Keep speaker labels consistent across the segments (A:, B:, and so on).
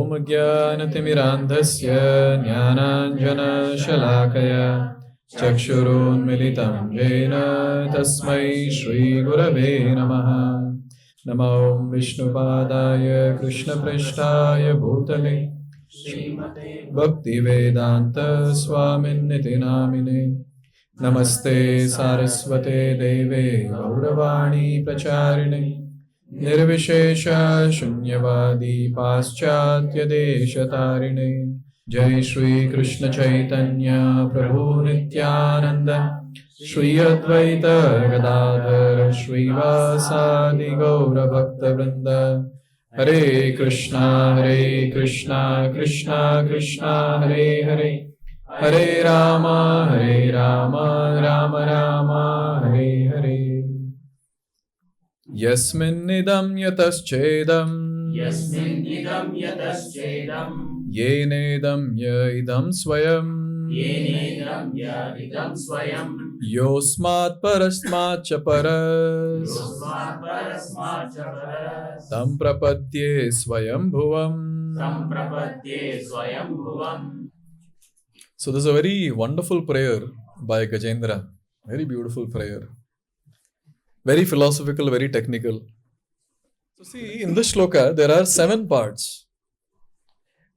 A: Om Jnanatimirandhasya Jnananjana Shalakaya Chakshurunmilitam Jena Tasmai Shri Gurave Namaha. Namo Vishnupadaya Krishna Prishtaya Bhutale Bhakti Vedanta Swamin Niti Namine Namaste Saraswate Deve Gauravani Pracharine Nirvishesha Shunyavadi Paschatya Deshatarine Jai Shri Krishna Chaitanya Prabhu Nityananda Shri Advaita Gadadhar Shri Vasadi Gaura Bhakta Vrinda Hare Krishna Krishna Krishna Hare Hare Hare Rama Rama Rama Hare Hare Yasmin idam yataschedam Yenedam ya idam swayam Yosmat parasmat cha paras Tam prapadye swayam bhuvam. So this is a very wonderful prayer by Gajendra. Very beautiful prayer. Very philosophical, very technical. So see, in this shloka, there are 7 parts.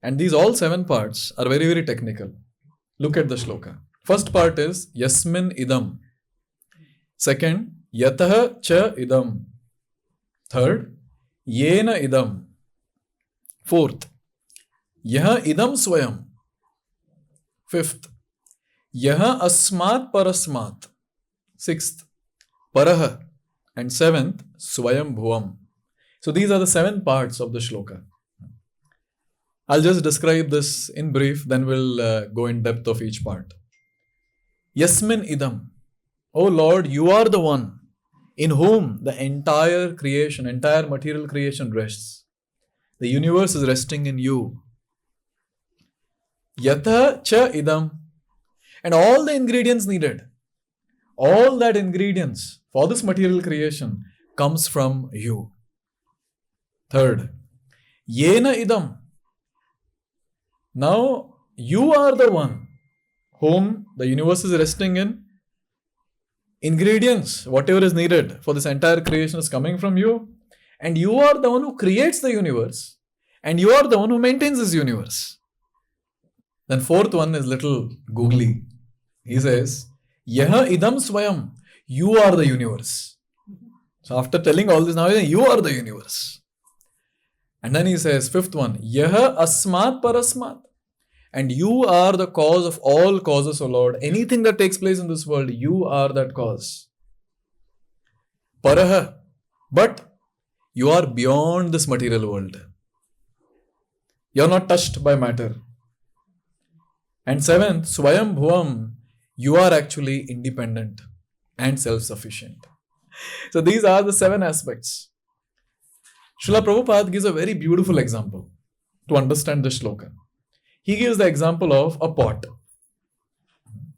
A: And these all 7 parts are very, very technical. Look at the shloka. First part is Yasmin idam. Second, Yataha cha idam. Third, Yena idam. Fourth, Yaha idam swayam. Fifth, Yaha asmat parasmat. Sixth, Paraha. And seventh, Swayam Bhuvam. So these are the 7 parts of the shloka. I'll just describe this in brief, then we'll go in depth of each part. Yasmin idam. O Lord, you are the one in whom the entire creation, entire material creation rests. The universe is resting in you. Yatha cha idam. And all the ingredients needed, all that ingredients for this material creation comes from you. Third, Yena idam. Now, you are the one whom the universe is resting in. Ingredients, whatever is needed for this entire creation is coming from you. And you are the one who creates the universe. And you are the one who maintains this universe. Then fourth one is little googly. He says, Yaha idam swayam. You are the universe. So after telling all this, now you are the universe. And then he says, fifth one, Yaha asmat parasmat. And you are the cause of all causes, O Lord. Anything that takes place in this world, you are that cause. Paraha. But you are beyond this material world. You are not touched by matter. And seventh, Swayam Bhuvam. You are actually independent and self-sufficient. So these are the 7 aspects. Srila Prabhupada gives a very beautiful example to understand this shloka. He gives the example of a pot.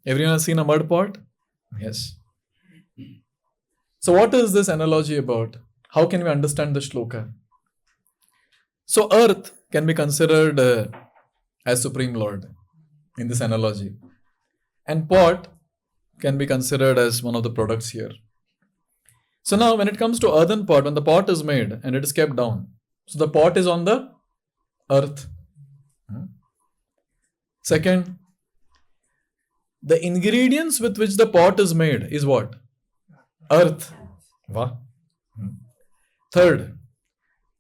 A: Everyone has seen a mud pot? Yes. So what is this analogy about? How can we understand the shloka? So earth can be considered as Supreme Lord in this analogy. And pot can be considered as one of the products here. So now when it comes to earthen pot, when the pot is made and it is kept down, so the pot is on the earth. Second, the ingredients with which the pot is made is what? Earth. Wow. Third,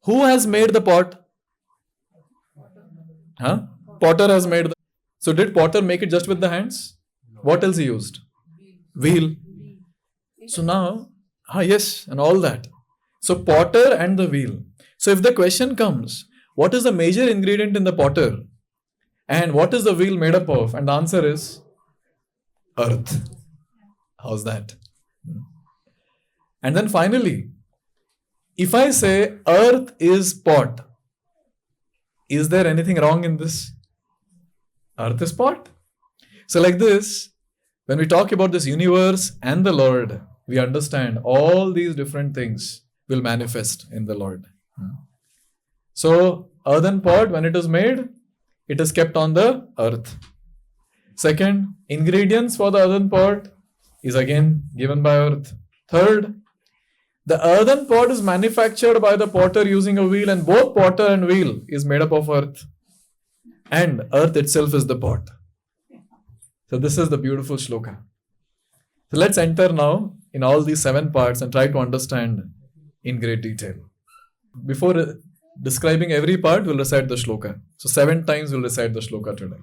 A: who has made the pot? Potter has made the... So did Potter make it just with the hands? What else he used? Wheel. So now, yes, and all that. So potter and the wheel. So if the question comes, what is the major ingredient in the potter? And what is the wheel made up of? And the answer is earth. How's that? And then finally, if I say earth is pot, is there anything wrong in this? Earth is pot. So like this, when we talk about this universe and the Lord, we understand all these different things will manifest in the Lord. So earthen pot, when it is made, it is kept on the earth. Second, ingredients for the earthen pot is again given by earth. Third, the earthen pot is manufactured by the potter using a wheel, and both potter and wheel is made up of earth. And earth itself is the pot. So this is the beautiful shloka. So let's enter now in all these 7 parts and try to understand in great detail. Before describing every part, we'll recite the shloka. So 7 times we'll recite the shloka today.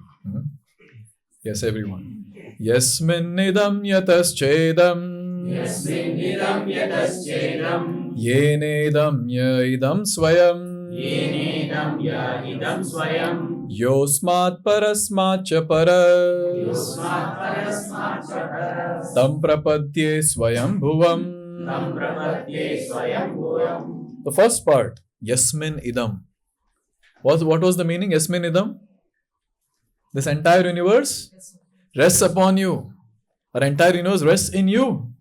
A: Yes, everyone. Yasminnidam yataschedam.
B: Yasminnidam yataschedam.
A: Yenedam yaidam swayam.
B: Yenedam yaidam swayam.
A: Yosmat parasmacha para.
B: Yosmat parasmacha para.
A: Tam prapadye swayam bhuvam.
B: Tam prapadye swayam bhuvam.
A: The first part, Yasmin idam. What was the meaning? Yasmin idam? This entire universe rests upon you. Our entire universe rests in you.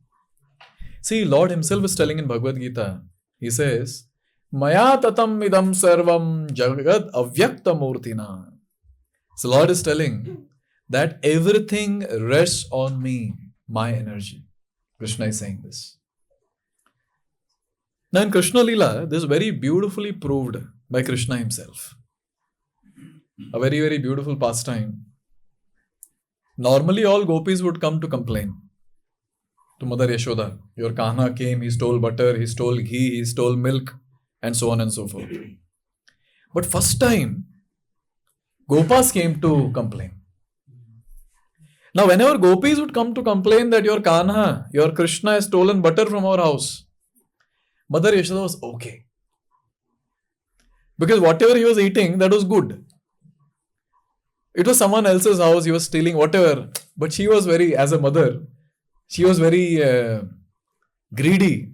A: See, Lord himself is telling in Bhagavad Gita, he says, Maya tatam idam sarvam jagad avyakta murtina. So Lord is telling that everything rests on me, my energy. Krishna is saying this. Now in Krishna Leela, this is very beautifully proved by Krishna himself. A very, very beautiful pastime. Normally all gopis would come to complain to Mother Yashoda. Your Kanha came, he stole butter, he stole ghee, he stole milk, and so on and so forth. But first time, Gopas came to complain. Now whenever gopis would come to complain that your Kanha, your Krishna has stolen butter from our house, Mother Yashoda was okay. Because whatever he was eating, that was good. It was someone else's house, he was stealing whatever. But she was very, as a mother, she was very greedy.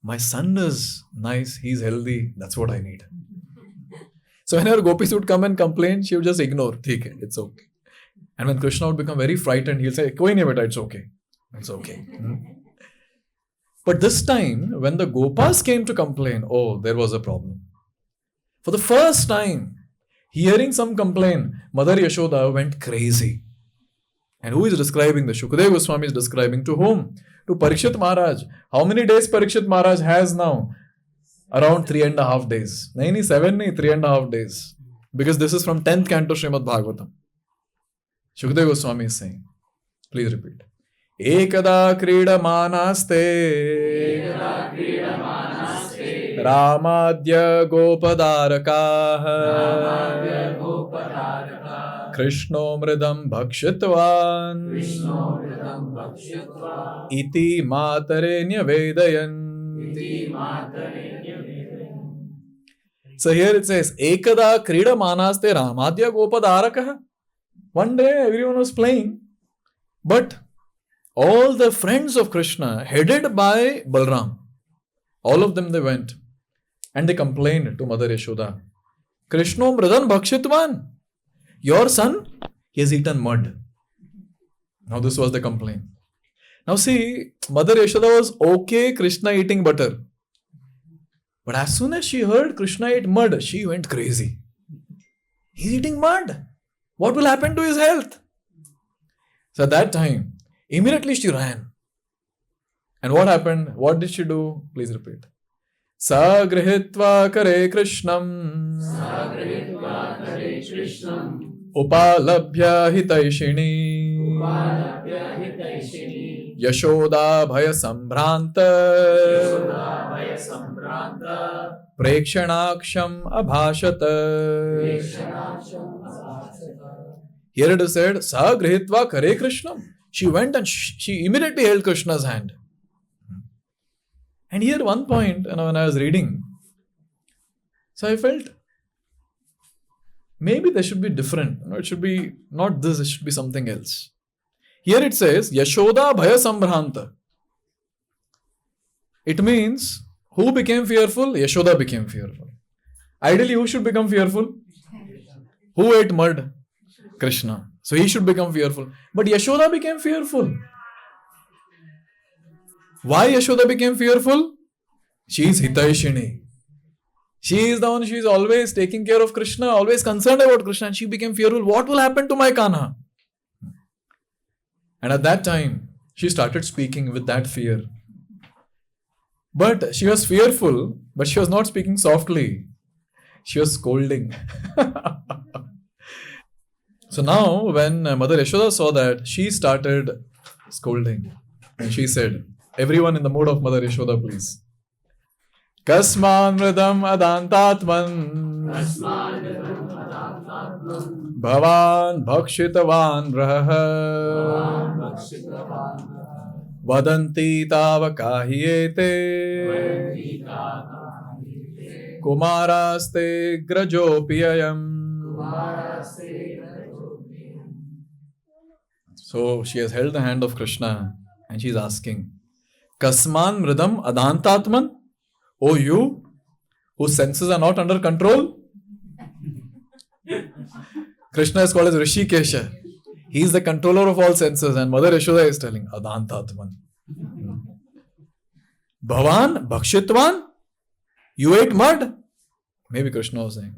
A: My son is nice, he's healthy, that's what I need. So whenever gopis would come and complain, she would just ignore. Theek hai, it's okay. And when Krishna would become very frightened, he'll say, Koi nahi beta, it's okay. It's okay. But this time, when the Gopas came to complain, oh, there was a problem. For the first time, hearing some complaint, Mother Yashoda went crazy. And who is describing this? Shukadeva Goswami is describing to whom? To Parikshit Maharaj. How many days Parikshit Maharaj has now? Around 3.5 days. Nahi, 7, 3.5 days. Because this is from 10th canto Srimad Bhagavatam. Shukadeva Goswami is saying. Please repeat. Ekada krida manaste Ramadya gopadaraka Krishno mridam bhakshitvan iti matare nyavedayan. So here it says Ekada krida manaste Ramadya gopadaraka. One day everyone was playing, but all the friends of Krishna, headed by Balram, all of them they went and they complained to Mother Yashoda. Krishna mridan bhakshitvan. Your son, he has eaten mud. Now this was the complaint. Now see, Mother Yashoda was okay Krishna eating butter. But as soon as she heard Krishna ate mud, she went crazy. He's eating mud. What will happen to his health? So at that time, immediately she ran. And what happened? What did she do? Please repeat. Sagrihitva kare Krishnam.
B: Sagrihitva kare Krishnam.
A: Upalabhya hitaishini.
B: Upalabhya hitaishini.
A: Yashoda bhaya sambhranta.
B: Yashoda bhaya sambhranta.
A: Prekshanaksham abhashata.
B: Prekshanaksham abhashata.
A: Here it is said, Sagrihitva kare Krishnam. She went and she immediately held Krishna's hand. And here one point, when I was reading, so I felt maybe they should be different. It should be not this, it should be something else. Here it says, Yashoda bhaya sambhranta. It means, who became fearful? Yashoda became fearful. Ideally, who should become fearful? Who ate mud? Krishna. So he should become fearful. But Yashoda became fearful. Why Yashoda became fearful? She is Hitaishini. She is the one, she is always taking care of Krishna, always concerned about Krishna, and she became fearful. What will happen to my Kanha? And at that time, she started speaking with that fear. But she was fearful, but she was not speaking softly. She was scolding. So now, when Mother Yashoda saw that, she started scolding. And she said, everyone in the mood of Mother Yashoda, please. Kasman mridam adantatman bhavan bhakshitavan braha vadanti tavakahiyete kumaraste grajopiyayam. So she has held the hand of Krishna and she is asking, Kasman mridam adantatman? Oh, you whose senses are not under control? Krishna is called as Rishikesha. He is the controller of all senses, and Mother Yashoda is telling Adantatman. Bhavan Bhakshitvan? You ate mud? Maybe Krishna was saying.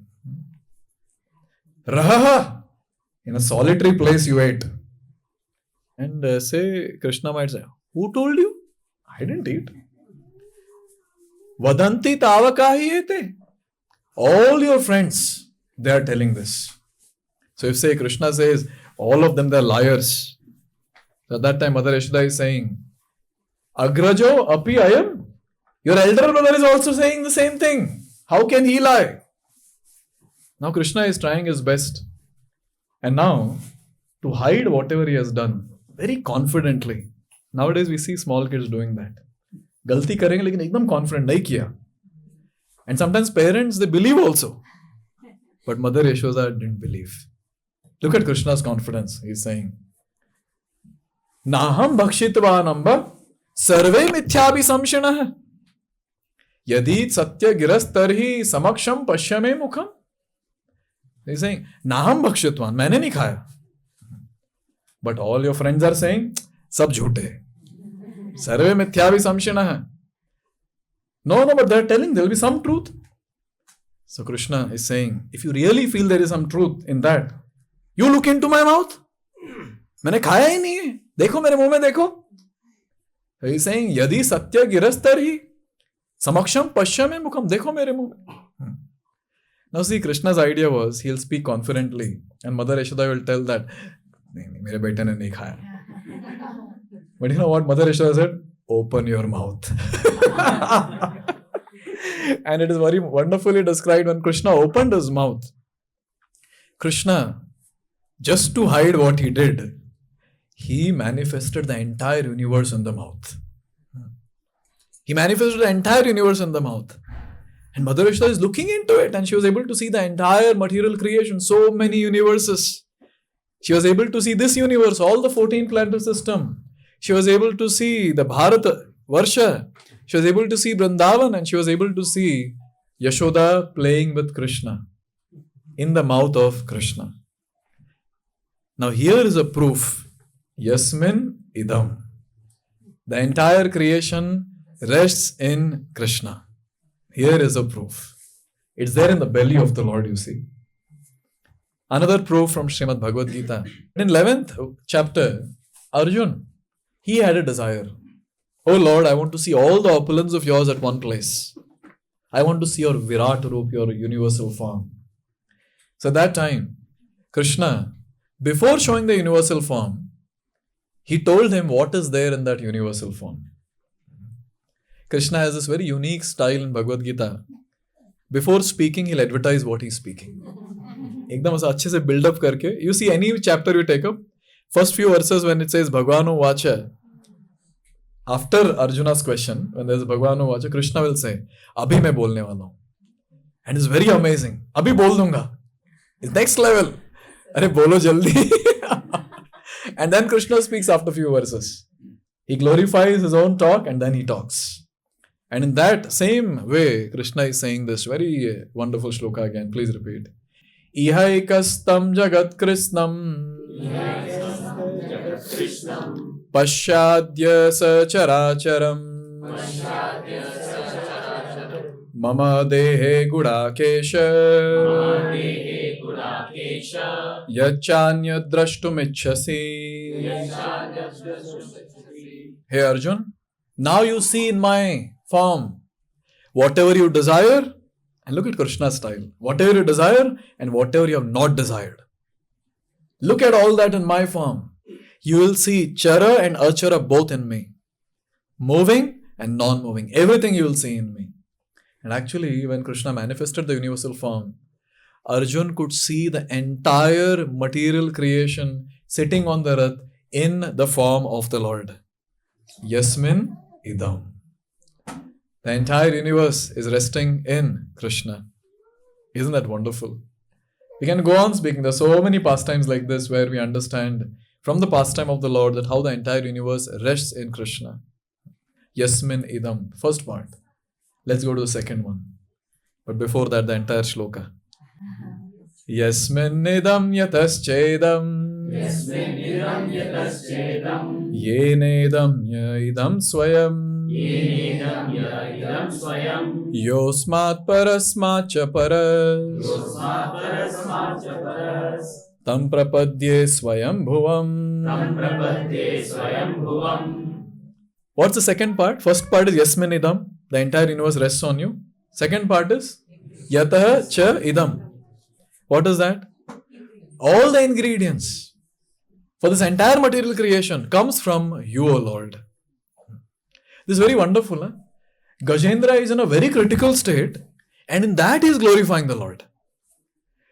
A: Rahaha, in a solitary place you ate. And say, Krishna might say, who told you? I didn't eat. Vadanti tavakahiyete. All your friends, they are telling this. So if say Krishna says, all of them they are liars. So at that time Mother Yashoda is saying, Agrajo api ayam. Your elder brother is also saying the same thing. How can he lie? Now Krishna is trying his best. And now, to hide whatever he has done, very confidently. Nowadays we see small kids doing that. Galti karenge lekin ekdam confident nahi kiya. And sometimes parents, they believe also. But Mother Yashoda didn't believe. Look at Krishna's confidence. He is saying, Naham bhakshitvanamba sarve mithyabhi samshinah yadi satya girastarhi samaksham pashyame mukham. He is saying, Naham bhakshitvan, maine nahi khaya. But all your friends are saying, sab jhoote. Sarve mithyabhi samshinah. No, but they are telling there will be some truth. So Krishna is saying, if you really feel there is some truth in that, you look into my mouth. मैंने खाया ही नहीं है. देखो मेरे मुंह में देखो. So he is saying, यदि सत्य गिरस्तर ही समक्षम पश्चिमे मुखम. देखो मेरे मुंह में. Now see, Krishna's idea was he'll speak confidently, and Mother Yashoda will tell that, नहीं, मेरे बेटे ने नहीं खाया. But you know what Mother Yashoda said? Open your mouth. And it is very wonderfully described when Krishna opened his mouth. Krishna, just to hide what he did, he manifested the entire universe in the mouth. He manifested the entire universe in the mouth. And Mother Yashoda is looking into it, and she was able to see the entire material creation, so many universes. She was able to see this universe, all the 14 planet system. She was able to see the Bharata, Varsha. She was able to see Vrindavan, and she was able to see Yashoda playing with Krishna in the mouth of Krishna. Now here is a proof. Yasmin idam. The entire creation rests in Krishna. Here is a proof. It's there in the belly of the Lord, you see. Another proof from Srimad Bhagavad Gita. In 11th chapter, Arjun, he had a desire. Oh Lord, I want to see all the opulence of yours at one place. I want to see your Virat Roop, your universal form. So at that time, Krishna, before showing the universal form, he told him what is there in that universal form. Krishna has this very unique style in Bhagavad Gita. Before speaking, he'll advertise what he's speaking. एकदम ऐसा अच्छे से build up करके. You see any chapter you take up, first few verses when it says Bhagavano Vacha, after Arjuna's question, when there's Bhagavano Vacha, Krishna will say, Abhi मैं बोलने वाला हूँ. And it's very amazing. Abhi बोल दूंगा. It's next level. अरे बोलो जल्दी. And then Krishna speaks after few verses. He glorifies his own talk and then he talks. And in that same way, Krishna is saying this very wonderful shloka again. Please repeat. Ihaikastam jagat krishnam Pashyadya sacharacharam Mama dehe gudakesha
B: Dehe Gudakesha
A: yachanya drashtumicchasi. Hey Arjun, now you see in my form whatever you desire, and look at Krishna's style. Whatever you desire and whatever you have not desired. Look at all that in my form. You will see Chara and Achara both in me. Moving and non-moving. Everything you will see in me. And actually, when Krishna manifested the universal form, Arjun could see the entire material creation sitting on the rath in the form of the Lord. Yasmin idam. The entire universe is resting in Krishna. Isn't that wonderful? We can go on speaking. There are so many pastimes like this where we understand from the pastime of the Lord that how the entire universe rests in Krishna. Yasmin idam. First part. Let's go to the second one. But before that, the entire shloka. Yasmin idam yataschedam.
B: Yasmin idam yataschedam
A: Yenedam idam swayam.
B: Yenedam idam swayam
A: Yosmat parasmat cha paras.
B: Yosmat parasmat cha paras
A: Tam prapadye swayam bhuvam.
B: Tam prapadye swayam bhuvam.
A: What's the second part? First part is Yasmin idam. The entire universe rests on you. Second part is Yatah cha idam. What is that? All the ingredients for this entire material creation comes from you, O Lord. This is very wonderful. Huh? Gajendra is in a very critical state, and in that he is glorifying the Lord.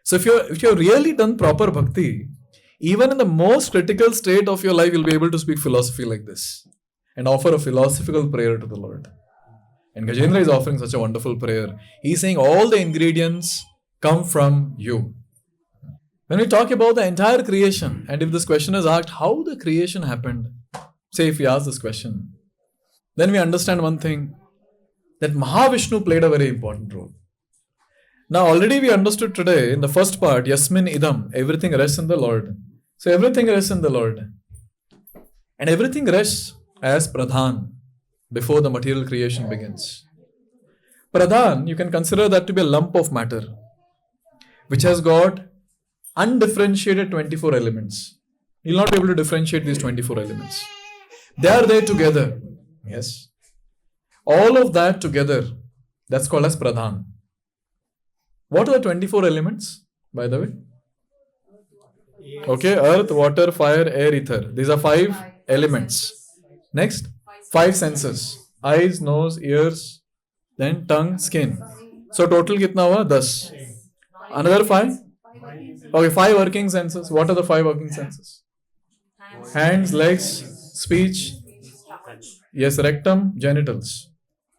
A: So if you're really done proper bhakti, even in the most critical state of your life, you'll be able to speak philosophy like this and offer a philosophical prayer to the Lord. And Gajendra is offering such a wonderful prayer. He's saying all the ingredients come from you. When we talk about the entire creation, and if this question is asked, how the creation happened, say if we ask this question, then we understand one thing, that Mahavishnu played a very important role. Now already we understood today in the first part, Yasmin idam, everything rests in the Lord. So everything rests in the Lord. And everything rests as Pradhan before the material creation begins. Pradhan, you can consider that to be a lump of matter, which has got undifferentiated 24 elements. You'll not be able to differentiate these 24 elements. They are there together. Yes. All of that together, that's called as Pradhan. What are the 24 elements, by the way? Okay, earth, water, fire, air, ether. These are 5 elements. Next, 5 senses. Eyes, nose, ears, then tongue, skin. So total kitna hua? 10. Another 5? Okay, 5 working senses. What are the 5 working senses? Hands, legs, speech. Yes, rectum, genitals.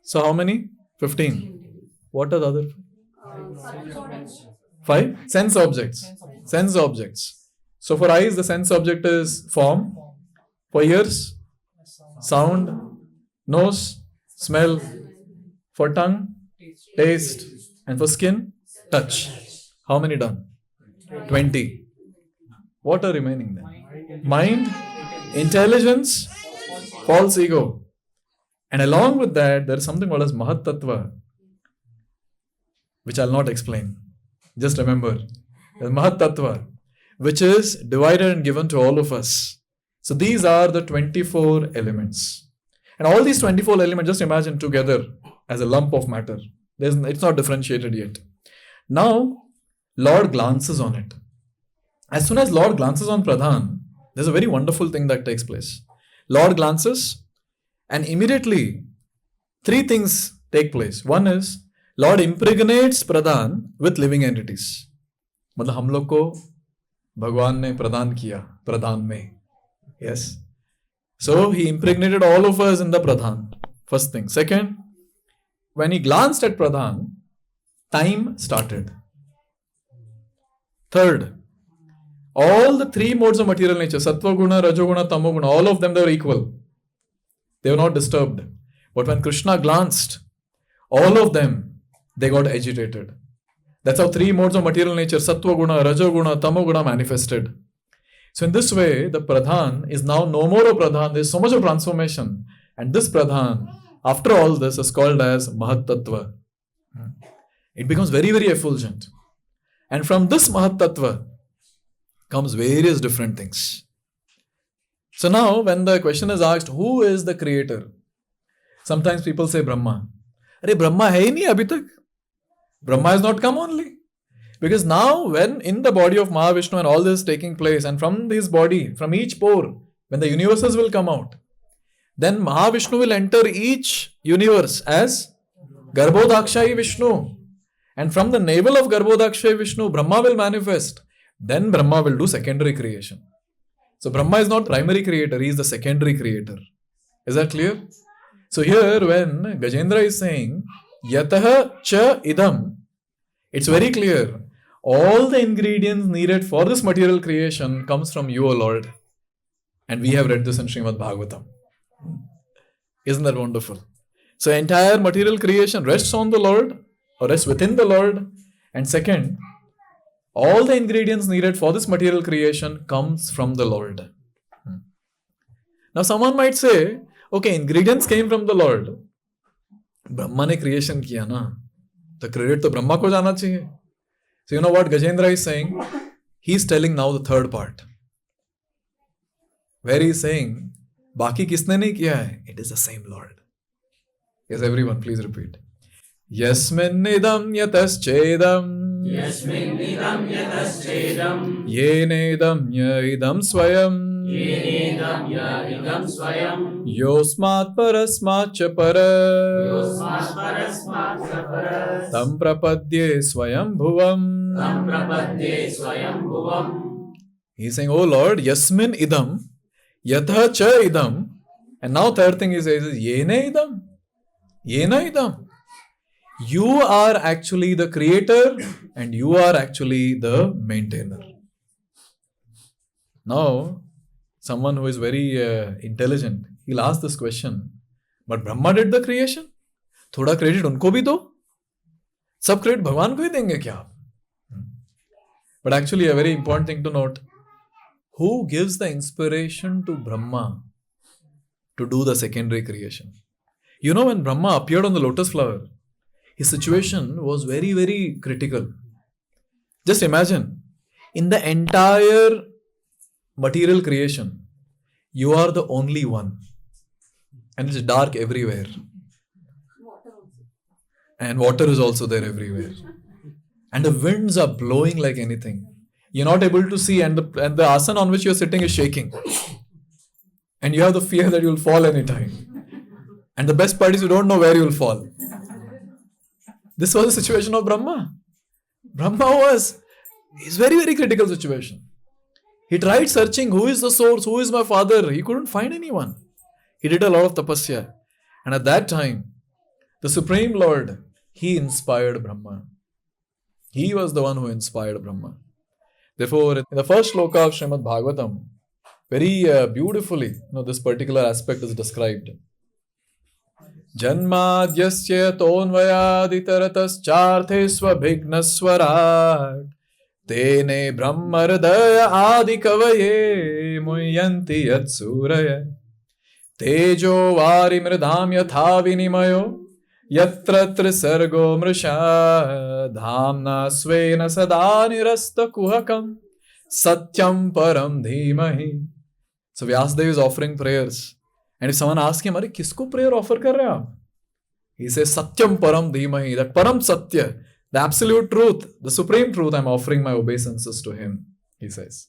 A: So how many? 15. What are the other 5? Sense objects. Sense objects. So for eyes, the sense object is form. For ears, sound. Nose, smell. For tongue, taste. And for skin, touch. How many done? 20. What are remaining then? Mind, intelligence, false ego. And along with that, there is something called as Mahat Tattva, which I'll not explain. Just remember, there's Mahat Tattva, which is divided and given to all of us. So these are the 24 elements. And all these 24 elements, just imagine together as a lump of matter. It's not differentiated yet. Now, Lord glances on it. As soon as Lord glances on Pradhan, there's a very wonderful thing that takes place. Lord glances, and immediately 3 things take place. One is, Lord impregnates Pradhan with living entities. मतलब हम लोग को भगवान ने प्रदान किया प्रधान में. Yes. So he impregnated all of us in the Pradhan. First thing. Second, when he glanced at Pradhan, time started. Third, all the 3 modes of material nature, Sattva Guna, Rajoguna, Tamoguna, all of them, they were equal. They were not disturbed. But when Krishna glanced, all of them, they got agitated. That's how 3 modes of material nature, Sattva Guna, Rajoguna, Tamoguna manifested. So in this way, the Pradhan is now no more a Pradhan. There is so much of transformation. And this Pradhan, after all this, is called as Mahat Tattva. It becomes very, very effulgent. And from this Mahat Tattva comes various different things. So now when the question is asked, who is the creator? Sometimes people say Brahma. Arey, Brahma hai nahi abhi tak. Brahma has not come only. Because now when in the body of Mahavishnu and all this is taking place, and from his body, from each pore, when the universes will come out, then Mahavishnu will enter each universe as Garbhodakshayi Vishnu. And from the navel of Garbhodakshayi Vishnu, Brahma will manifest. Then Brahma will do secondary creation. So Brahma is not primary creator, he is the secondary creator. Is that clear? So here when Gajendra is saying, Yataha cha idam, it's very clear. All the ingredients needed for this material creation comes from you, O Lord. And we have read this in Srimad Bhagavatam. Isn't that wonderful? So entire material creation rests on the Lord or rests within the Lord. And second, all the ingredients needed for this material creation comes from the Lord. Now someone might say, okay, ingredients came from the Lord. Brahma ne creation kiya na. The credit to Brahma ko jana chahiye. So you know what Gajendra is saying? He's telling now the third part. Where he's saying, Baki kisne nahi kiya hai? It is the same Lord. Yes, everyone, please repeat. Yasmin idam yataschedam.
B: Yasmin idam yataschedam.
A: Yenedam idam swayam.
B: Yenedam idam swayam.
A: Yosmat parasmat cha para.
B: Yosmat parasmat cha paras.
A: Tam prapadye swayam bhuvam.
B: Tam prapadye swayam bhuvam.
A: He's saying, oh Lord, Yasmin idam. Yatha cha idam. And now third thing he says is, Yene idam. Yena idam. You are actually the creator and you are actually the maintainer. Now, someone who is very intelligent, he'll ask this question, but Brahma did the creation? Thoda credit unko bhi do? Sab credit Bhagwan ko hi denge kya? But actually a very important thing to note, who gives the inspiration to Brahma to do the secondary creation? You know, when Brahma appeared on the lotus flower, his situation was very, very critical. Just imagine, in the entire material creation, you are the only one. And it's dark everywhere. And water is also there everywhere. And the winds are blowing like anything. You're not able to see, and the asana on which you're sitting is shaking. And you have the fear that you'll fall anytime. And the best part is you don't know where you'll fall. This was the situation of Brahma. It's very, very critical situation. He tried searching, who is the source, who is my father? He couldn't find anyone. He did a lot of tapasya. And at that time, the Supreme Lord, he inspired Brahma. He was the one who inspired Brahma. Therefore, in the first shloka of Srimad Bhagavatam, very beautifully, this particular aspect is described. Janmadyasya tonvayaditaratascharthe svabhignaswarat tene brahmaradaya adikavaye muyanti yatsuraya tejo vari mridam yatha vinimayo yatra trisargo mrisha dhamna svena sada nirasta kuhakam satyam param dhimahi. So Vyasadeva is offering prayers. And if someone asks him, Arey, kisko prayer offer kar rahe aap? He says, Satyam Param Dhimahi, that Param Satya, the absolute truth, the supreme truth, I'm offering my obeisances to him, he says.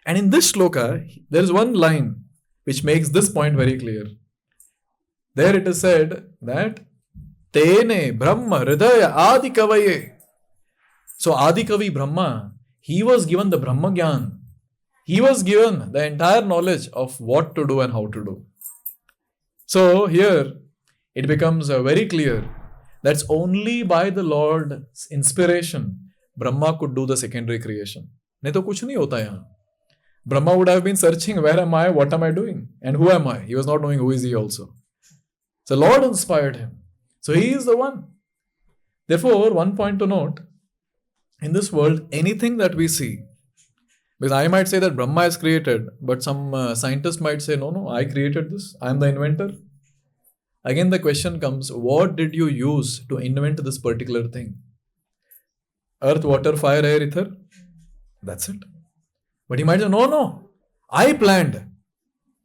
A: And in this shloka, there is one line which makes this point very clear. There it is said that Tene Brahma Hridaya Adi Kavaye. So Adi Kavi Brahma, he was given the Brahma Gyan. He was given the entire knowledge of what to do and how to do. So here it becomes very clear that's only by the Lord's inspiration Brahma could do the secondary creation. Nahi to kuch nahi hota yahan. Brahma would have been searching, where am I, what am I doing, and who am I? He was not knowing who is he also. So Lord inspired him. So he is the one. Therefore, one point to note, in this world, anything that we see, because I might say that Brahma is created, but some scientist might say, no, I created this. I am the inventor. Again, the question comes, what did you use to invent this particular thing? Earth, water, fire, air, ether? That's it. But he might say, no, I planned.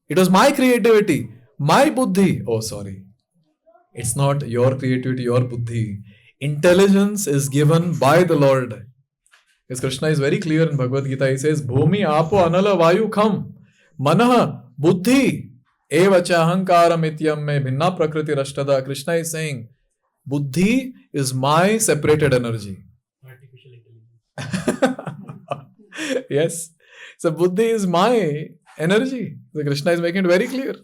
A: It was my creativity, my buddhi. Oh, sorry. It's not your creativity, your buddhi. Intelligence is given by the Lord. Because Krishna is very clear in Bhagavad Gita. He says, Bhumi, Apo, Anala, Vayu, Kham, Manaha, Buddhi, Evacha, Ahankaram, Ityam, Me, Bhinna, Prakriti, Rashtada. Krishna is saying, Buddhi is my separated energy.
C: Artificial intelligence.
A: Yes. So Buddhi is my energy. So Krishna is making it very clear.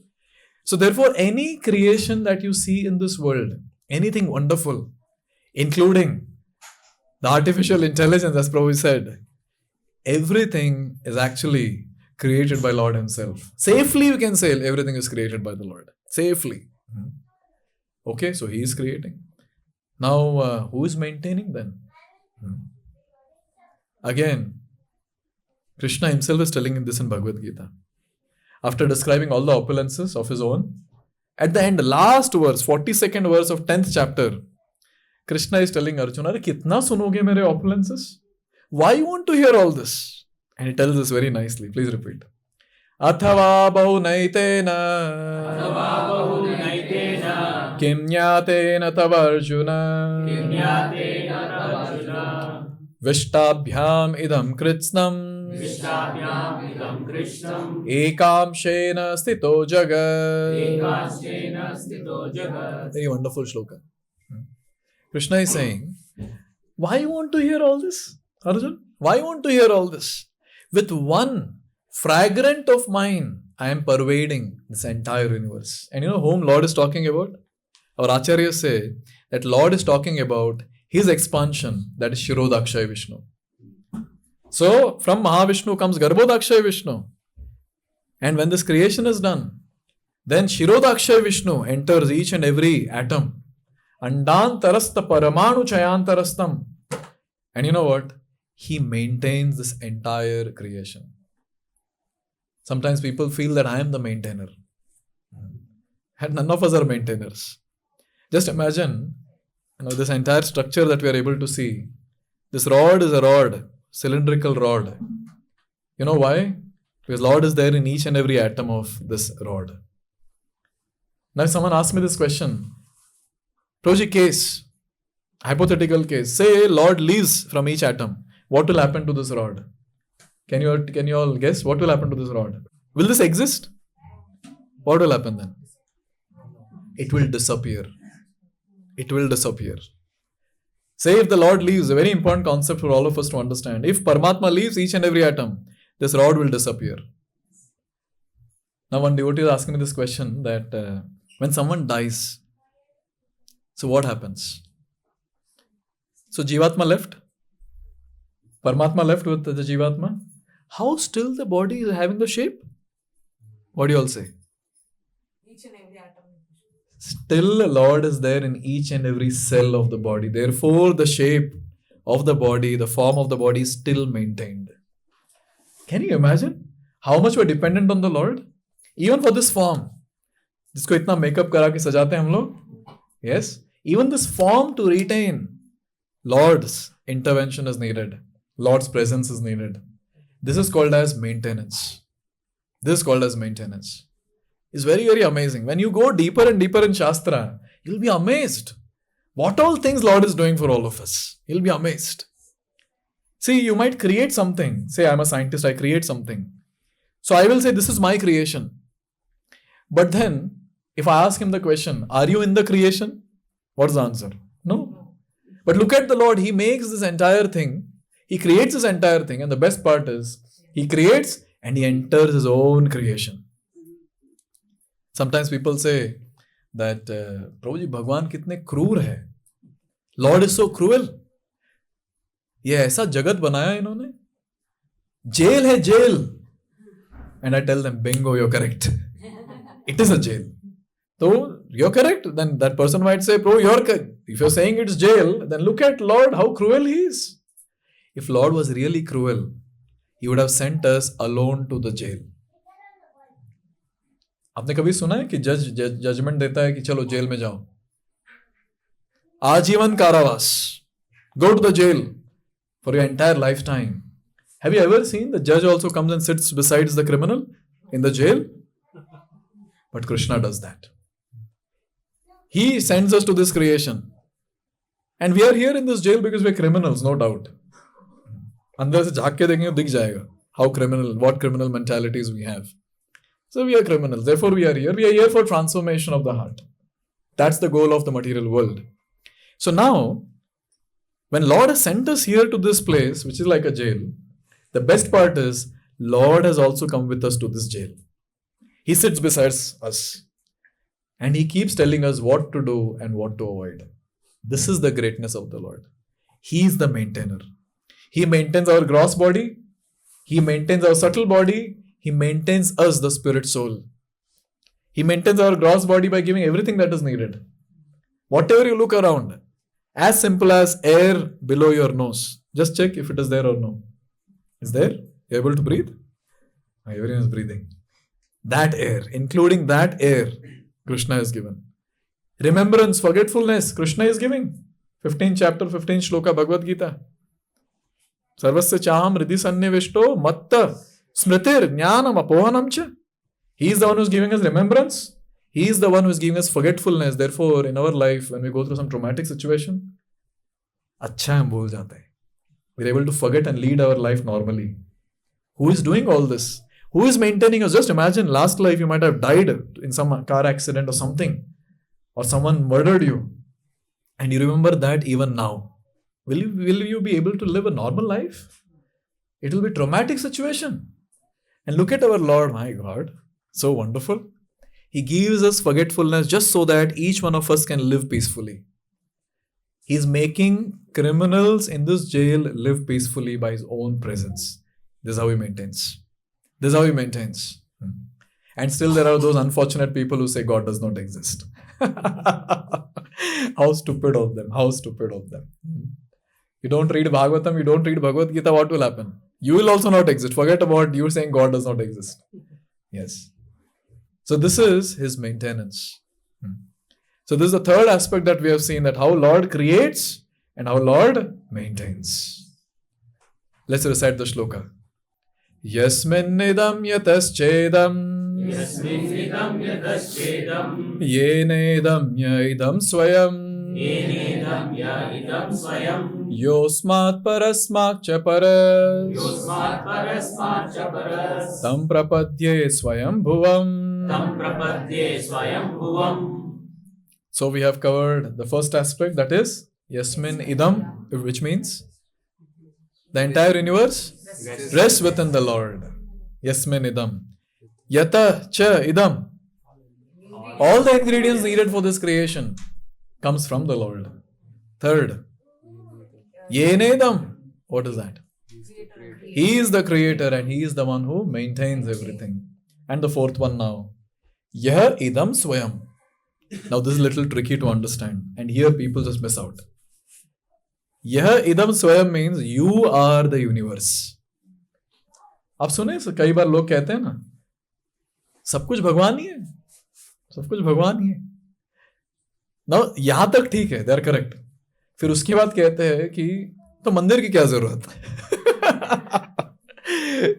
A: So therefore, any creation that you see in this world, anything wonderful, including the artificial intelligence, as Prabhu said, everything is actually created by Lord Himself. Safely you can say everything is created by the Lord. Safely. Okay, so He is creating. Now, who is maintaining then? Again, Krishna Himself is telling this in Bhagavad Gita. After describing all the opulences of His own, at the end, last verse, 42nd verse of 10th chapter, Krishna is telling Arjuna, "Are kitna sunoge mere opulences? Why you want to hear all this?" And He tells this very nicely. Please repeat. Athava bahunaitena kim jnatena tava Arjuna Vishtabhyam idam kritsnam ekamshena stito jagat. Very wonderful shloka. Krishna is saying, why you want to hear all this, Arjun? Why you want to hear all this? With one fragrant of mine, I am pervading this entire universe. And you know whom Lord is talking about? Our acharyas say that Lord is talking about His expansion, that is Shirodakshay Vishnu. So, from Mahavishnu comes Garbhodakshay Vishnu. And when this creation is done, then Shirodakshay Vishnu enters each and every atom. Andantarasta paramanu chayantarastam. And you know what? He maintains this entire creation. Sometimes people feel that I am the maintainer. And none of us are maintainers. Just imagine, this entire structure that we are able to see. This rod is a rod, cylindrical rod. You know why? Because Lord is there in each and every atom of this rod. Now if someone asks me this question, Prabhuji, case, hypothetical case, say Lord leaves from each atom, what will happen to this rod? Can you all guess what will happen to this rod? Will this exist? What will happen then? It will disappear. It will disappear. Say if the Lord leaves, a very important concept for all of us to understand. If Paramatma leaves each and every atom, this rod will disappear. Now one devotee is asking me this question that when someone dies, so what happens? So Jivatma left. Paramatma left with the Jivatma. How still the body is having the shape? What do you all say?
D: Each and every atom.
A: Still the Lord is there in each and every cell of the body. Therefore, the shape of the body, the form of the body is still maintained. Can you imagine how much we're dependent on the Lord? Even for this form. जिसको इतना makeup करा के सजाते हैं हम लोग. Yes. Even this form to retain, Lord's intervention is needed. Lord's presence is needed. This is called as maintenance. This is called as maintenance. It's very, very amazing. When you go deeper and deeper in Shastra, you'll be amazed. What all things Lord is doing for all of us. You'll be amazed. See, you might create something. Say, I'm a scientist, I create something. So I will say, this is my creation. But then, if I ask him the question, are you in the creation? What's the answer? No. But look at the Lord. He makes this entire thing. He creates this entire thing. And the best part is, He creates and He enters His own creation. Sometimes people say that, Prabhuji, Bhagwan kitne क्रूर है. Lord is so cruel. ये ऐसा जगत बनाया इन्होंने. Jail है jail. And I tell them, bingo, you're correct. It is a jail. So, you're correct. Then that person might say, Bro, if you're saying it's jail, then look at Lord, how cruel He is. If Lord was really cruel, He would have sent us alone to the jail. आपने कभी सुना है कि judgement देता है कि चलो jail में जाओ, आजीवन कारावास, go to the jail for your entire lifetime. Have you ever seen the judge also comes and sits besides the criminal in the jail? But Krishna does that. He sends us to this creation. And we are here in this jail because we are criminals, no doubt. अंदर से झांक के देखेंगे दिख जाएगा what criminal mentalities we have. So we are criminals. Therefore we are here. We are here for transformation of the heart. That's the goal of the material world. So now, when Lord has sent us here to this place, which is like a jail, the best part is Lord has also come with us to this jail. He sits beside us and He keeps telling us what to do and what to avoid. This is the greatness of the Lord. He is the maintainer. He maintains our gross body. He maintains our subtle body. He maintains us, the spirit soul. He maintains our gross body by giving everything that is needed. Whatever you look around, as simple as air below your nose. Just check if it is there or no. Is there? You're able to breathe? Everyone is breathing. That air, including that air, Krishna is given. Remembrance, forgetfulness, Krishna is giving. 15 chapter, 15 shloka Bhagavad Gita. Sarvasya chaham ridhi sannivishto matta smritir jnanam apohanam cha. He is the one who is giving us remembrance. He is the one who is giving us forgetfulness. Therefore, in our life, when we go through some traumatic situation, अच्छा हम भूल जाते हैं. We're able to forget and lead our life normally. Who is doing all this? Who is maintaining us? Just imagine, last life you might have died in some car accident or something, or someone murdered you, and you remember that even now. Will you be able to live a normal life? It will be a traumatic situation. And look at our Lord, my God, so wonderful. He gives us forgetfulness just so that each one of us can live peacefully. He's making criminals in this jail live peacefully by His own presence. This is how He maintains. This is how He maintains. And still there are those unfortunate people who say God does not exist. How stupid of them. How stupid of them. You don't read Bhagavatam, you don't read Bhagavad Gita, what will happen? You will also not exist. Forget about you saying God does not exist. Yes. So this is His maintenance. So this is the third aspect that we have seen, that how Lord creates and how Lord maintains. Let's recite the shloka. Yasmin idam yataschedam
B: Yasminidam yataschedam
A: yenedam yaidam swayam
B: Yenedam ya idam swayam
A: yosmat parasmat cha paras
B: Yosmat parasmat cha paras
A: tam prapadye swayam bhuvam.
B: Tam prapadye swayam bhuvam.
A: So we have covered the first aspect, that is Yasmin idam, which means the entire universe rests within the Lord. Yasmin idam. Yata cha idam. All the ingredients needed for this creation comes from the Lord. Third, yenedam. What is that? He is the creator and He is the one who maintains everything. And the fourth one now. Yah idam swayam. Now this is a little tricky to understand, and here people just miss out. Yah idam swayam means you are the universe. आप सुने कई बार लोग कहते हैं ना, सब कुछ भगवान ही है, सब कुछ भगवान ही है ना. यहां तक ठीक है, दे आर करेक्ट. फिर उसके बाद कहते हैं कि तो मंदिर की क्या जरूरत है.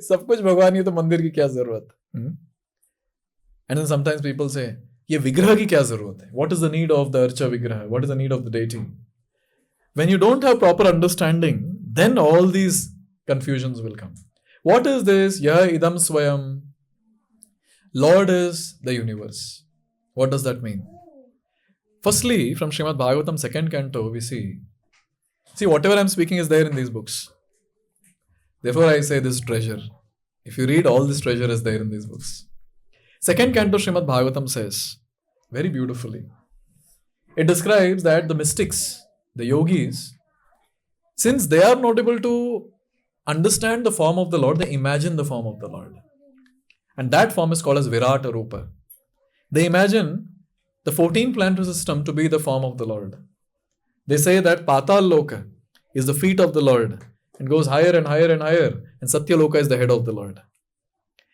A: सब कुछ भगवान ही है तो मंदिर की क्या जरूरत है. And then sometimes people say, ये विग्रह की क्या जरूरत है? What is the need of the archa vigraha? What is the need of the deity? When you don't have proper understanding, then all these confusions will come. What is this? Yah idam swayam. Lord is the universe. What does that mean? Firstly, from Srimad Bhagavatam 2nd canto, we see whatever I'm speaking is there in these books. Therefore, I say this treasure. If you read, all this treasure is there in these books. 2nd canto Srimad Bhagavatam says, very beautifully, it describes that the mystics, the yogis, since they are not able to understand the form of the Lord, they imagine the form of the Lord. And that form is called as Virata Rupa. They imagine the 14 planetary system to be the form of the Lord. They say that Patal Loka is the feet of the Lord and goes higher and higher and higher, and Satya Loka is the head of the Lord.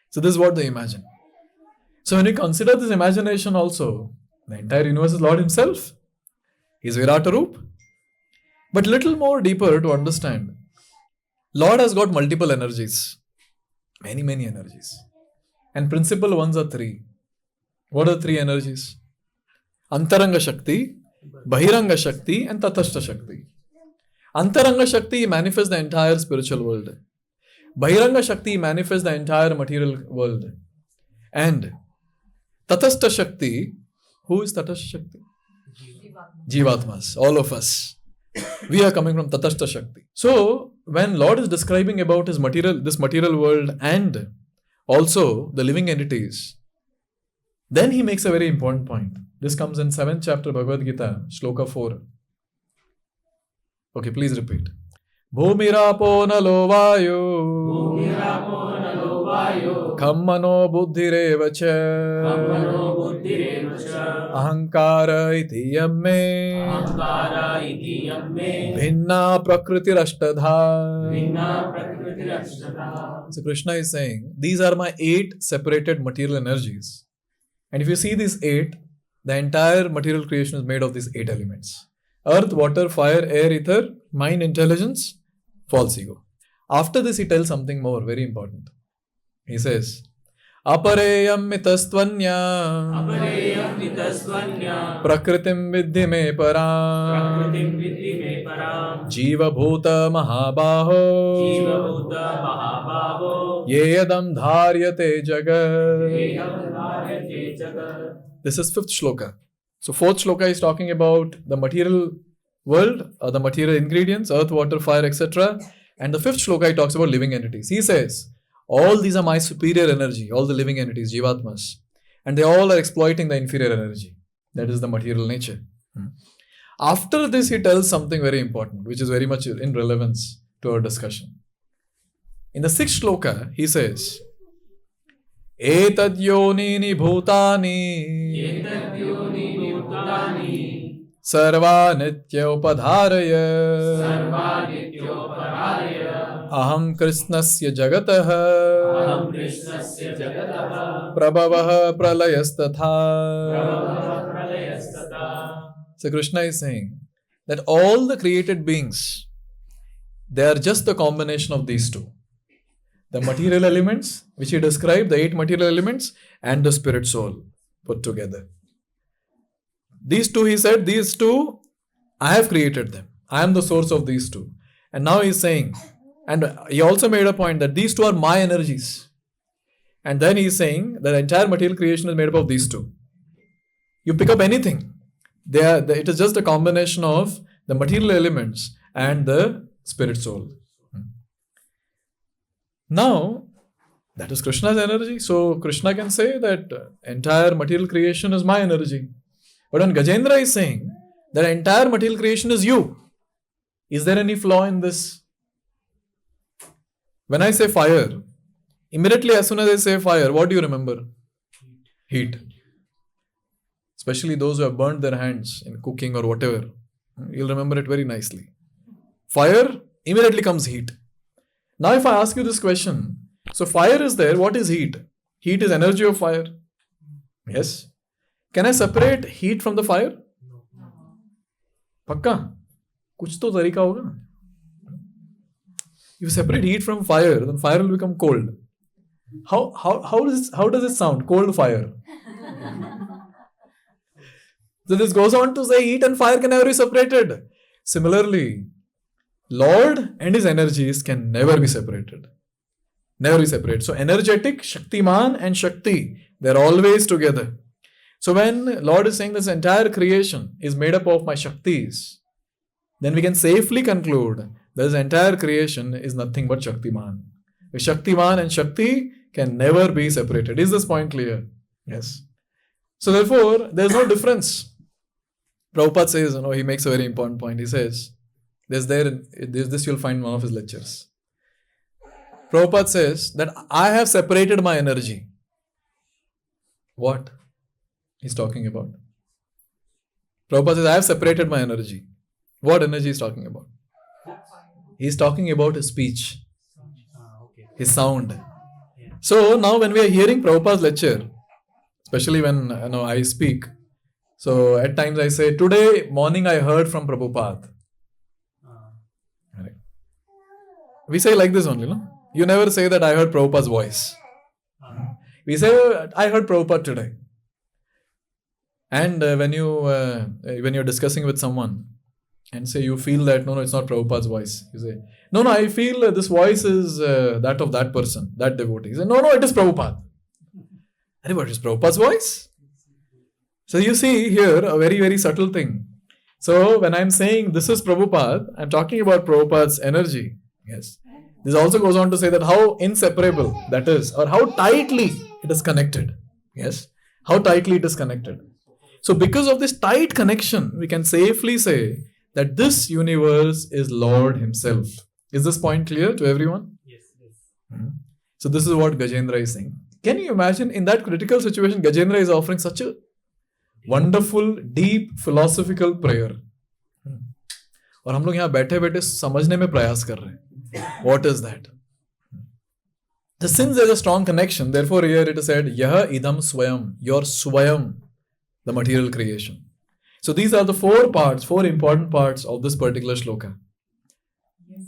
A: So this is what they imagine. So when you consider this imagination also, the entire universe is Lord Himself. He is Virata Roop. But little more deeper to understand. Lord has got multiple energies. Many, many energies. And principal ones are three. What are the three energies? Antaranga Shakti, Bahiranga Shakti, and Tatastha Shakti. Antaranga Shakti manifests the entire spiritual world. Bahiranga Shakti manifests the entire material world. And Tatastha Shakti, who is Tatastha Shakti? Jivatmas, all of us. We are coming from Tatastha Shakti. So, when Lord is describing about this material world and also the living entities, then He makes a very important point. This comes in 7th chapter Bhagavad Gita, Shloka 4. Okay, please repeat. Bhumirapo nalo vayu
B: Bhumirapo nalo vayo.
A: Kammano buddhireva cha
B: Kammano buddhireva cha.
A: Ahankara iti yamme
B: Ahankara iti yamme.
A: Bhinna prakritirashtadha.
B: Vinna prakritirashtadha.
A: So Krishna is saying, these are my 8 separated material energies. And if you see these 8, the entire material creation is made of these 8 elements. Earth, water, fire, air, ether, mind, intelligence, false ego. After this, he tells something more, very important. He says, Apareyam mitastvanya
B: Apareyam vitasvanya.
A: Prakritim vidhi me param
B: Prakritim vidhi me param.
A: Jiva bhuta mahabaho
B: Jiva bhuta mahabhavo.
A: Yeyadam dharyate jagat.
B: Eham dharayate jagat.
A: This is 5th shloka. So 4th shloka is talking about the material world, the material ingredients, earth, water, fire, etc. And the 5th shloka he talks about living entities. He says, all these are my superior energy, all the living entities, Jivatmas. And they all are exploiting the inferior energy. That is the material nature. After this, he tells something very important, which is very much in relevance to our discussion. In the 6th shloka, he says, Etad yonini bhutani
B: Etadyoni bhutani.
A: sarva nitya upadharaya
B: Sarva nityoparaya.
A: aham krishnasya jagatah
B: Aham krishnasya jagatah.
A: prabhavah pralayastatha.
B: Prabhavah pralayastata.
A: So Krishna is saying that all the created beings, they are just the combination of these two. The material elements, which he described, the 8 material elements, and the spirit soul put together. These two, he said, these two, I have created them. I am the source of these two. And now he is saying, and he also made a point that these two are my energies. And then he is saying that the entire material creation is made up of these two. You pick up anything, it is just a combination of the material elements and the spirit soul. Now, that is Krishna's energy. So, Krishna can say that entire material creation is my energy. But when Gajendra is saying that entire material creation is you, is there any flaw in this? When I say fire, immediately as soon as I say fire, what do you remember? Heat. Especially those who have burnt their hands in cooking or whatever. You'll remember it very nicely. Fire, immediately comes heat. Now if I ask you this question, so fire is there, what is heat? Heat is energy of fire. Yes. Can I separate heat from the fire? Pakka? Kuch to tarika hoga na. If you separate heat from fire, then fire will become cold. How does it sound? Cold fire. So this goes on to say heat and fire can never be separated. Similarly, Lord and his energies can never be separated. Never be separated. So energetic, Shaktiman and Shakti, they're always together. So when Lord is saying this entire creation is made up of my Shaktis, then we can safely conclude that this entire creation is nothing but Shaktiman. Shaktiman and Shakti can never be separated. Is this point clear? Yes. So therefore, there is no difference. Prabhupada says, he makes a very important point. He says, this you'll find in one of his lectures. Prabhupada says that I have separated my energy. What he's talking about? Prabhupada says, I have separated my energy. What energy is talking about? He's talking about his speech, his sound. So now when we are hearing Prabhupada's lecture, especially when I speak. So at times I say, today morning I heard from Prabhupada. Right. We say like this only, no? You never say that I heard Prabhupada's voice. We say, I heard Prabhupada today. And when you're discussing with someone and say you feel that, no, it's not Prabhupada's voice. You say, no, I feel this voice is that of that person, that devotee. You say, no, it is Prabhupada. But it's Prabhupada's voice? So you see here a very, very subtle thing. So when I'm saying this is Prabhupada, I'm talking about Prabhupada's energy. Yes. This also goes on to say that how inseparable that is, or how tightly it is connected. Yes. How tightly it is connected. So because of this tight connection, we can safely say that this universe is Lord Himself. Is this point clear to everyone?
B: Yes.
A: So this is what Gajendra is saying. Can you imagine in that critical situation, Gajendra is offering such a wonderful, deep, philosophical prayer. और हम लोग यहाँ बैठे बैठे समझने में प्रयास कर रहे हैं. What is that? Since there is a strong connection, therefore here it is said, Yah idam swayam, your swayam, the material creation. So these are the four important parts of this particular shloka.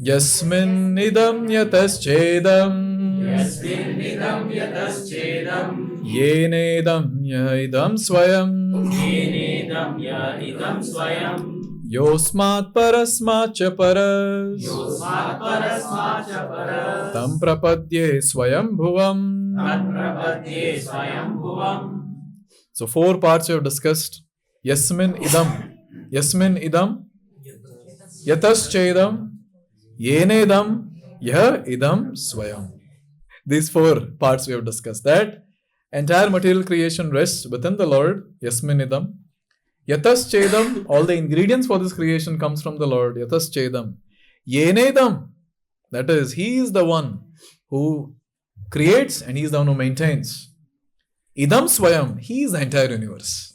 A: Yasmin idam yataschedam.
B: Yasmin idam yataschedam.
A: Yenedam idam swayam.
B: Yenedam idam swayam.
A: Yosmat parasmat cha paras.
B: Yosmat parasmat cha paras.
A: Tam prapadye swayam bhuvam.
B: Tam prapadye swayam bhuvam.
A: So four parts we have discussed. Yasmin idam. Yasmin idam. Yataschedam. Yenedam. Yah idam swayam. These four parts we have discussed. That entire material creation rests within the Lord. Yasmin idam. Yataschedam. All the ingredients for this creation comes from the Lord. Yataschedam. Yenedam. That is, He is the one who creates and He is the one who maintains. Idam swayam. He is the entire universe.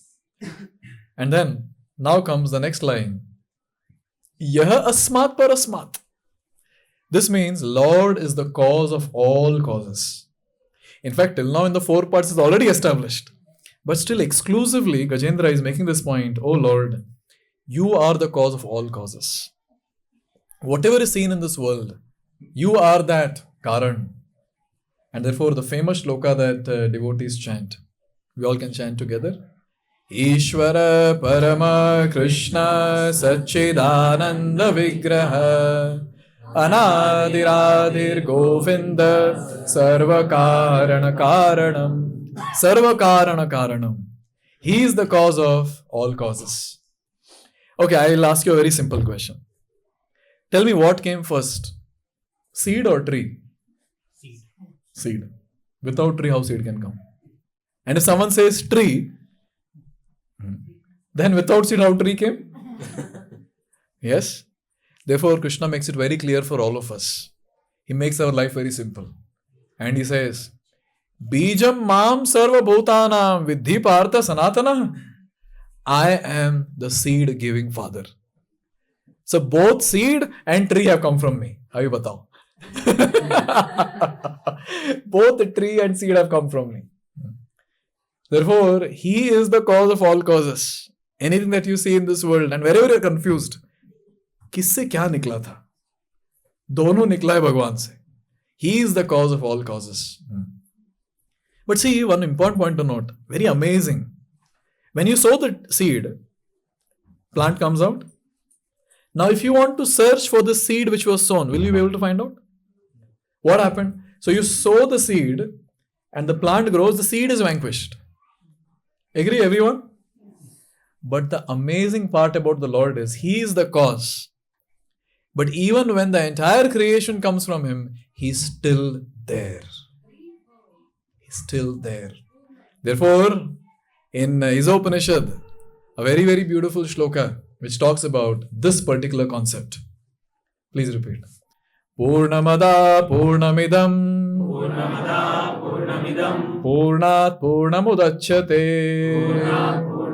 A: And then, now comes the next line. Yah asmat parasmat. This means Lord is the cause of all causes. In fact, till now in the four parts is already established. But still exclusively, Gajendra is making this point, oh Lord, You are the cause of all causes. Whatever is seen in this world, You are that Karan. And therefore the famous shloka that devotees chant, we all can chant together. Ishvara Parama Krishna Satchidananda Vigraha Anadiradir Govinda Sarvakarana Karanam. Sarvakarana Karanam. He is the cause of all causes. Okay, I'll ask you a very simple question. Tell me what came first, seed or tree? Seed. Without tree, how seed can come? And if someone says tree, then without seed, how tree came? Yes. Therefore, Krishna makes it very clear for all of us. He makes our life very simple. And he says, Bijam mam sarva bhutanam vidhi partha sanatana. I am the seed giving father. So both seed and tree have come from me. Abhi batao. Both the tree and seed have come from me. Therefore, He is the cause of all causes. Anything that you see in this world, and wherever you are confused, किससे क्या निकला था? दोनों निकला है भगवान से. He is the cause of all causes. But see, one important point to note, very amazing. When you sow the seed, plant comes out. Now, if you want to search for the seed which was sown, will you be able to find out? What happened? So you sow the seed and the plant grows, the seed is vanquished. Agree, everyone? But the amazing part about the Lord is He is the cause. But even when the entire creation comes from Him, He's still there. He's still there. Therefore, in Isopanishad, a very, very beautiful shloka which talks about this particular concept. Please repeat. Purnamada Purnamidam
B: Purnamada Purnamidam
A: Purnat Purnamudachyate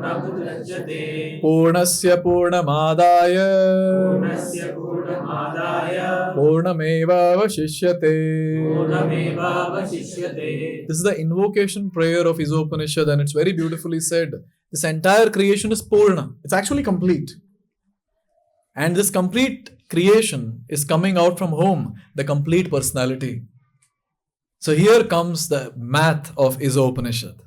B: पूर्णमुदच्यते
A: Purnasya Purnamadaya
B: पूर्णस्य पूर्णमादाय
A: Purnamevavashishyate.
B: पूर्णमेवावशिष्यते.
A: This is the invocation prayer of Isopanishad, and it's very beautifully said. This entire creation is Purna. It's actually complete. And this complete creation is coming out from whom? The complete personality. So here comes the math of Isopanishad.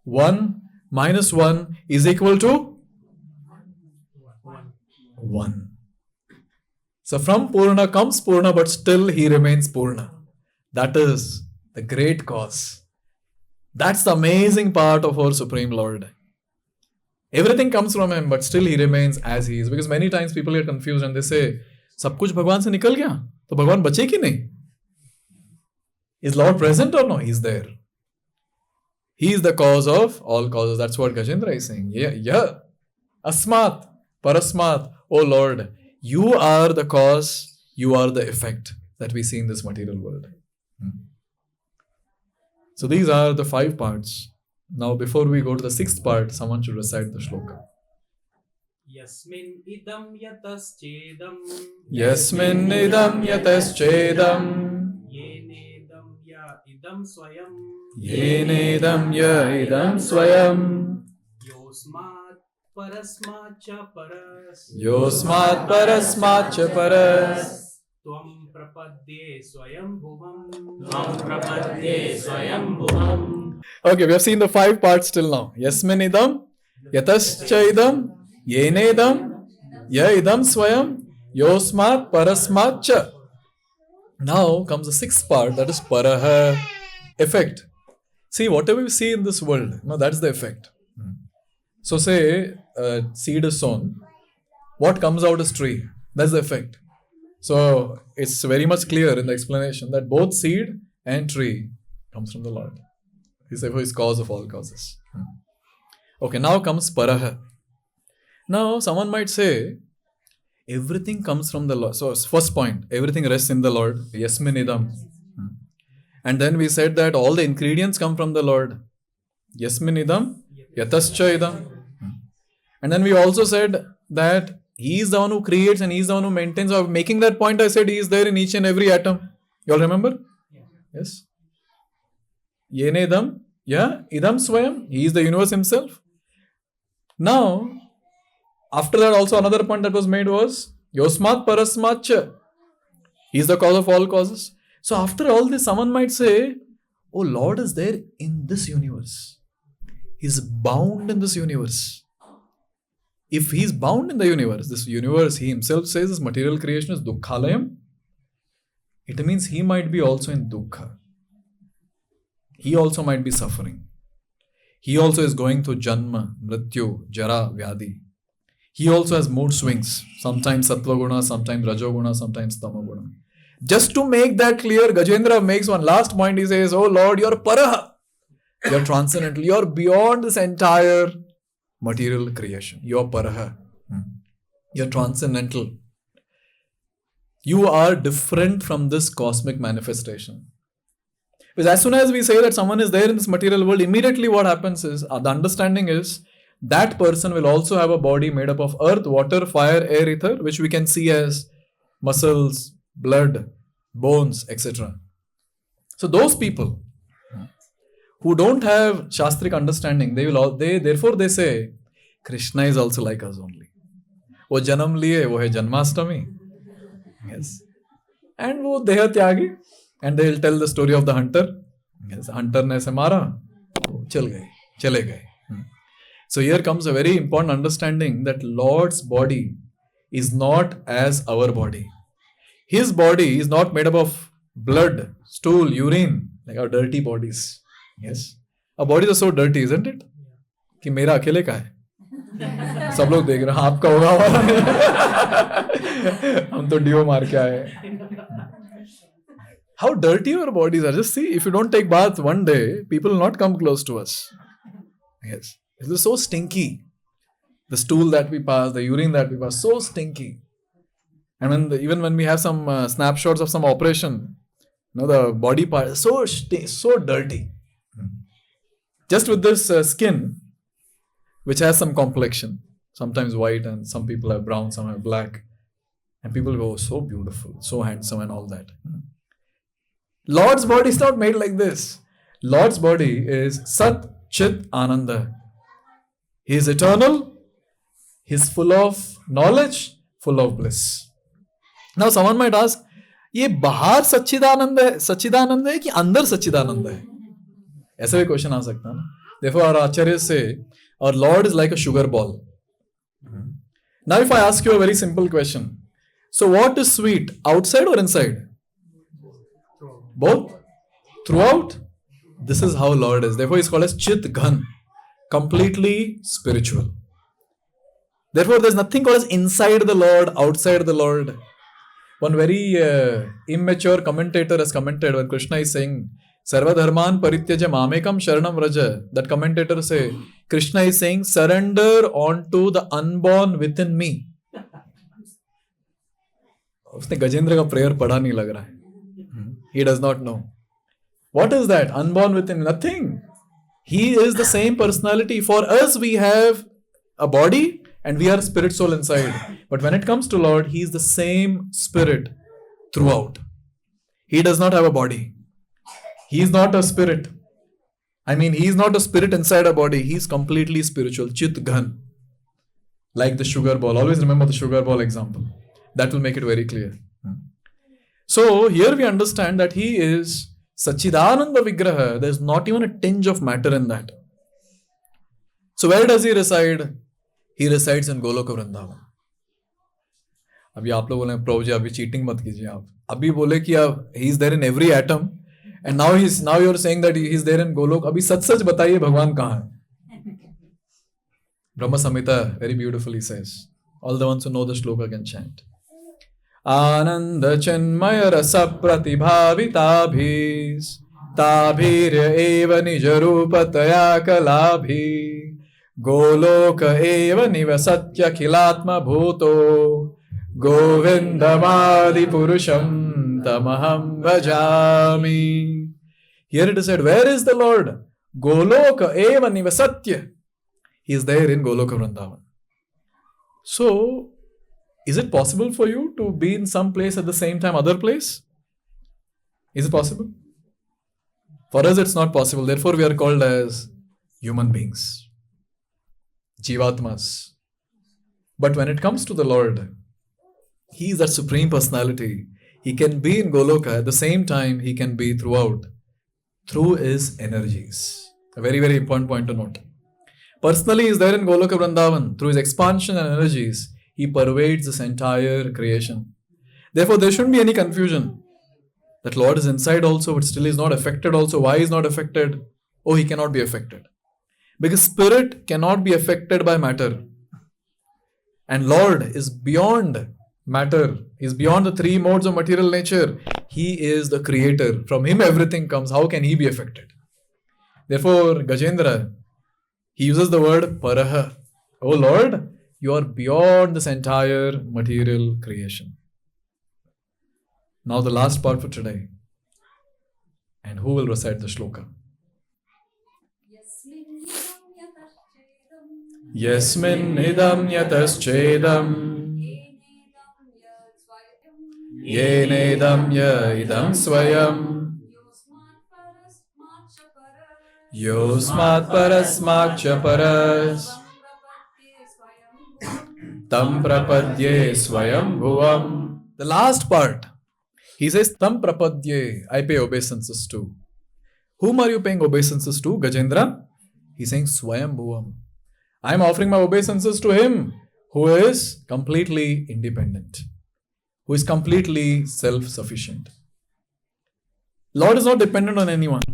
A: 1 minus 1 is equal to 1. So from Purna comes Purna, but still he remains Purna. That is the great cause. That's the amazing part of our Supreme Lord. Everything comes from him, but still he remains as he is. Because many times people get confused and they say, सब कुछ भगवान से निकल गया, तो भगवान बचे कि नहीं? Is Lord present or no? He is there. He is the cause of all causes. That's what Gajendra is saying. Yeah. Asmat, Parasmat, O Lord, you are the cause, you are the effect that we see in this material world. So these are the 5 parts. Now before we go to the 6th part, someone should recite the shloka.
B: यस्मिन् इदं यतश्चेदं
A: Yasmin idam yataschedam
B: येनेदं य इदं स्वयं
A: yenedam ya idam swayam
B: योऽस्मात् परस्मात् च परस्
A: yosmat parasmat cha paras.
B: त्वं प्रपद्ये स्वयंभुवम् त्वं प्रपद्ये स्वयंभुवम्.
A: Okay, we have seen the 5 parts till now. Yasmin idam yataschaidam yenedam ya idam swayam yosmat parasmat cha. Now comes the 6th part, that is paraha, effect. See, whatever we see in this world, that's the effect. So say seed is sown, what comes out is tree. That's the effect. So it's very much clear in the explanation that both seed and tree comes from the Lord. He said, who is cause of all causes. Okay, now comes paraha. Now someone might say, everything comes from the Lord. So first point, everything rests in the Lord. Yasmin idam. And then we said that all the ingredients come from the Lord. Yasmin idam, yatascha idam. And then we also said that He is the one who creates and He is the one who maintains. So making that point, I said He is there in each and every atom. You all remember? Yes. Yene idam, idam swayam. He is the universe Himself. Now, after that also another point that was made was Yosmat Parasmat cha. He is the cause of all causes. So after all this, someone might say, oh, Lord is there in this universe. He is bound in this universe. If He is bound in the universe, this universe, He Himself says this material creation is dukkhalayam, it means He might be also in dukkha. He also might be suffering. He also is going through janma, mrityu, jara, vyadi. He also has mood swings, sometimes sattva guna, sometimes rajoguna, sometimes tamoguna. Just to make that clear, Gajendra makes one last point. He says, oh Lord, you're paraha. You're transcendental. You're beyond this entire material creation. You're paraha. You're transcendental. You are different from this cosmic manifestation. Because as soon as we say that someone is there in this material world, immediately what happens is, the understanding is, that person will also have a body made up of earth, water, fire, air, ether, which we can see as muscles, blood, bones, etc. So those people who don't have Shastric understanding, therefore they say, Krishna is also like us only. वो जन्म लिए, वो है Janmashtami. Yes. And वो देह त्यागी. And they will tell the story of the hunter. Yes, hunter ने ऐसे मारा, चले गए. So here comes a very important understanding that Lord's body is not as our body. His body is not made up of blood, stool, urine, like our dirty bodies. Yes. Our bodies are so dirty, isn't it? कि मेरा अकेले का है. सब लोग देख रहे हैं, आपका होगा हमारा नहीं. हम तो डियो मार के आए. How dirty our bodies are. Just see, if you don't take bath one day, people will not come close to us. Yes. It is so stinky. The stool that we pass, the urine that we pass, so stinky. And even when we have some snapshots of some operation, the body part is so dirty. Just with this skin, which has some complexion, sometimes white, and some people have brown, some have black. And people go, so beautiful, so handsome, and all that. Lord's body is not made like this. Lord's body is Sat Chit Ananda. He is eternal. He is full of knowledge, full of bliss. Now someone might ask, ये बाहर सच्चिदानंद है कि अंदर सच्चिदानंद है? ऐसा भी question आ सकता है ना. Therefore our Acharya say, our Lord is like a sugar ball. Now if I ask you a very simple question, so what is sweet, outside or inside? Both? Throughout? This is how Lord is. Therefore, he is called as Chit Ghan, completely spiritual. Therefore, there is nothing called as inside the Lord, outside the Lord. One very immature commentator has commented when Krishna is saying, Sarva dharman parityaja mamekam sharanam vraja. That commentator say, Krishna is saying, surrender onto the unborn within me. उसने गजेंद्र का prayer पढ़ा नहीं लग रहा है. He does not know. What is that? Unborn within? Nothing. He is the same personality. For us, we have a body and we are spirit, soul inside. But when it comes to Lord, He is the same spirit throughout. He does not have a body. He is not a spirit. He is not a spirit inside a body. He is completely spiritual. Chit Ghan. Like the sugar ball. Always remember the sugar ball example. That will make it very clear. So here we understand that He is Sachidananda Vigraha. There is not even a tinge of matter in that. So where does He reside? He resides in Goloka Vrindavan. अभी आप लोग बोले प्रभु जी अभी cheating मत कीजिए आप. अभी बोले कि He is there in every atom and now you are saying that He is there in Golok. अभी सच बताइए भगवान कहाँ है? Brahma Samhita very beautifully says. All the ones who know the shloka can chant. Ananda Chenmaya Rasa Pratibhavitabhis Tabhirya Eva Nijarupataya Kalabhi Goloka Eva Nivasatya Kilatma Bhuto Govindamadi Purusham Tamaham Bhajami. Here it is said, where is the Lord? Goloka Eva Nivasatya. He is there in Goloka Vrindavan. So, is it possible for you to be in some place at the same time other place? Is it possible? For us it's not possible. Therefore we are called as human beings. Jivatmas. But when it comes to the Lord, He is that supreme personality. He can be in Goloka at the same time He can be throughout through His energies. A very, very important point to note. Personally, He is there in Goloka Vrindavan. Through His expansion and energies, He pervades this entire creation. Therefore, there shouldn't be any confusion. That Lord is inside also, but still He is not affected also. Why He is not affected? Oh, He cannot be affected. Because spirit cannot be affected by matter. And Lord is beyond matter. He is beyond the three modes of material nature. He is the creator. From Him everything comes. How can He be affected? Therefore, Gajendra, he uses the word Paraha. Oh Lord, You are beyond this entire material creation. Now the last part for today. And who will recite the shloka? Yasmin idam yataschedam yenedam ya idam swayam yosmat parasmakcha paras tam prapadye swayam bhuvam. The last part, he says, tam prapadye, I pay obeisances to. Whom are you paying obeisances to, Gajendra? He's saying swayam bhuvam. I am offering my obeisances to Him who is completely independent, who is completely self-sufficient. Lord is not dependent on anyone.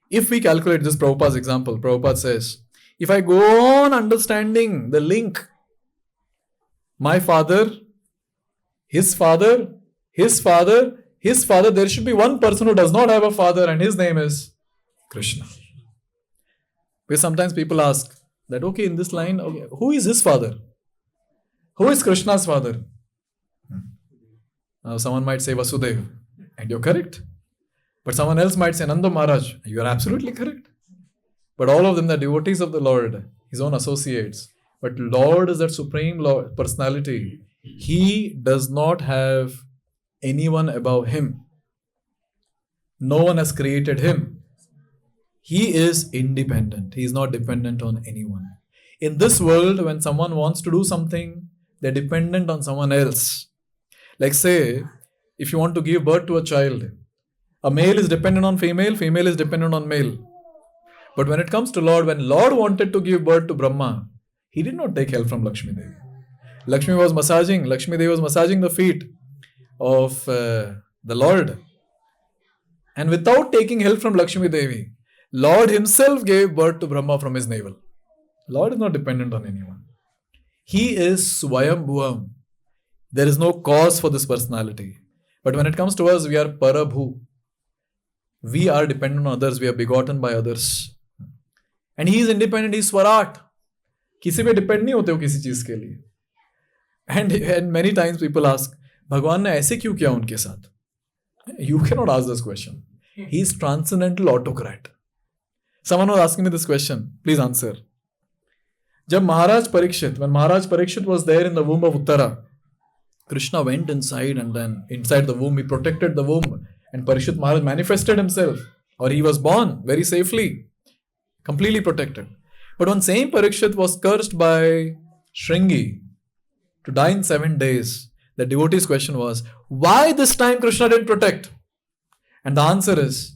A: If we calculate this Prabhupada's example, Prabhupada says, if I go on understanding the link, my father, his father, his father, his father, there should be one person who does not have a father and his name is Krishna. Because sometimes people ask that, okay, in this line, okay, who is his father? Who is Krishna's father? Now someone might say Vasudeva, and you're correct. But someone else might say Nanda Maharaj, you are absolutely correct. But all of them, the devotees of the Lord, his own associates. But Lord is that supreme Lord, personality. He does not have anyone above him. No one has created him. He is independent. He is not dependent on anyone. In this world, when someone wants to do something, they're dependent on someone else. Like say, if you want to give birth to a child, a male is dependent on female, female is dependent on male. But when it comes to Lord, when Lord wanted to give birth to Brahma, he did not take help from Lakshmi Devi. Lakshmi Devi was massaging the feet of the Lord. And without taking help from Lakshmi Devi, Lord himself gave birth to Brahma from his navel. Lord is not dependent on anyone. He is Swayambhuvam. There is no cause for this personality. But when it comes to us, we are Parabhu. We are dependent on others. We are begotten by others. And he is independent. He is Swarat. किसी पे depend नहीं होते हो किसी चीज के लिए. And many times people ask, भगवान ने ऐसे क्यों किया उनके साथ? You cannot ask this question. He is transcendental autocrat. Someone was asking me this question. Please answer. When Maharaj Parikshit was there in the womb of Uttara, Krishna went inside and then inside the womb, he protected the womb. And Parikshit Maharaj manifested himself. Or he was born very safely. Completely protected. But when same Parikshit was cursed by Shringi to die in 7 days, the devotee's question was, why this time Krishna didn't protect? And the answer is,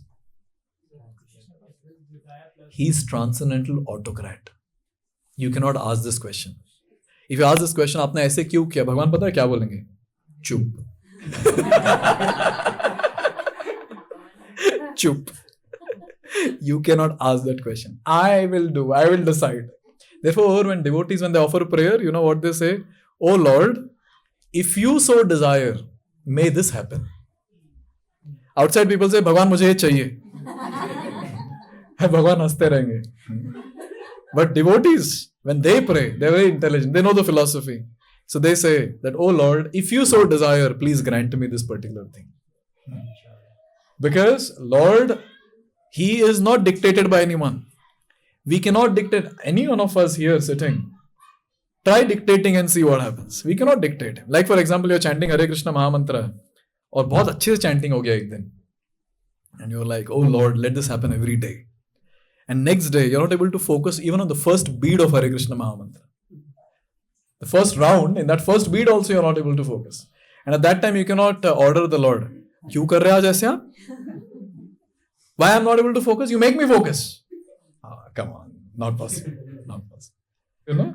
A: he's transcendental autocrat. You cannot ask this question. If you ask this question, आपने ऐसे क्यों किया? भगवान पता है क्या बोलेंगे? चुप. चुप. You cannot ask that question. I will decide. Therefore, when devotees, when they offer prayer, you know what they say? Oh Lord, if you so desire, may this happen. Outside people say, Bhagwan मुझे ये चाहिए. भगवान हंसते रहेंगे. But devotees, when they pray, they're very intelligent. They know the philosophy. So they say that, oh Lord, if you so desire, please grant me this particular thing. Because Lord, he is not dictated by anyone. We cannot dictate. Any one of us here sitting, try dictating and see what happens. We cannot dictate. Like for example, you're chanting Hare Krishna Mahamantra और बहुत अच्छे से chanting हो गया एक दिन. And you're like, oh Lord, let this happen every day. And next day, you're not able to focus even on the first beat of Hare Krishna Mahamantra. The first round, in that first beat also, you're not able to focus. And at that time, you cannot order the Lord. क्यों कर रहे आज ऐसे आप? Why I'm not able to focus? You make me focus. Come on. Not possible. Not possible. You know?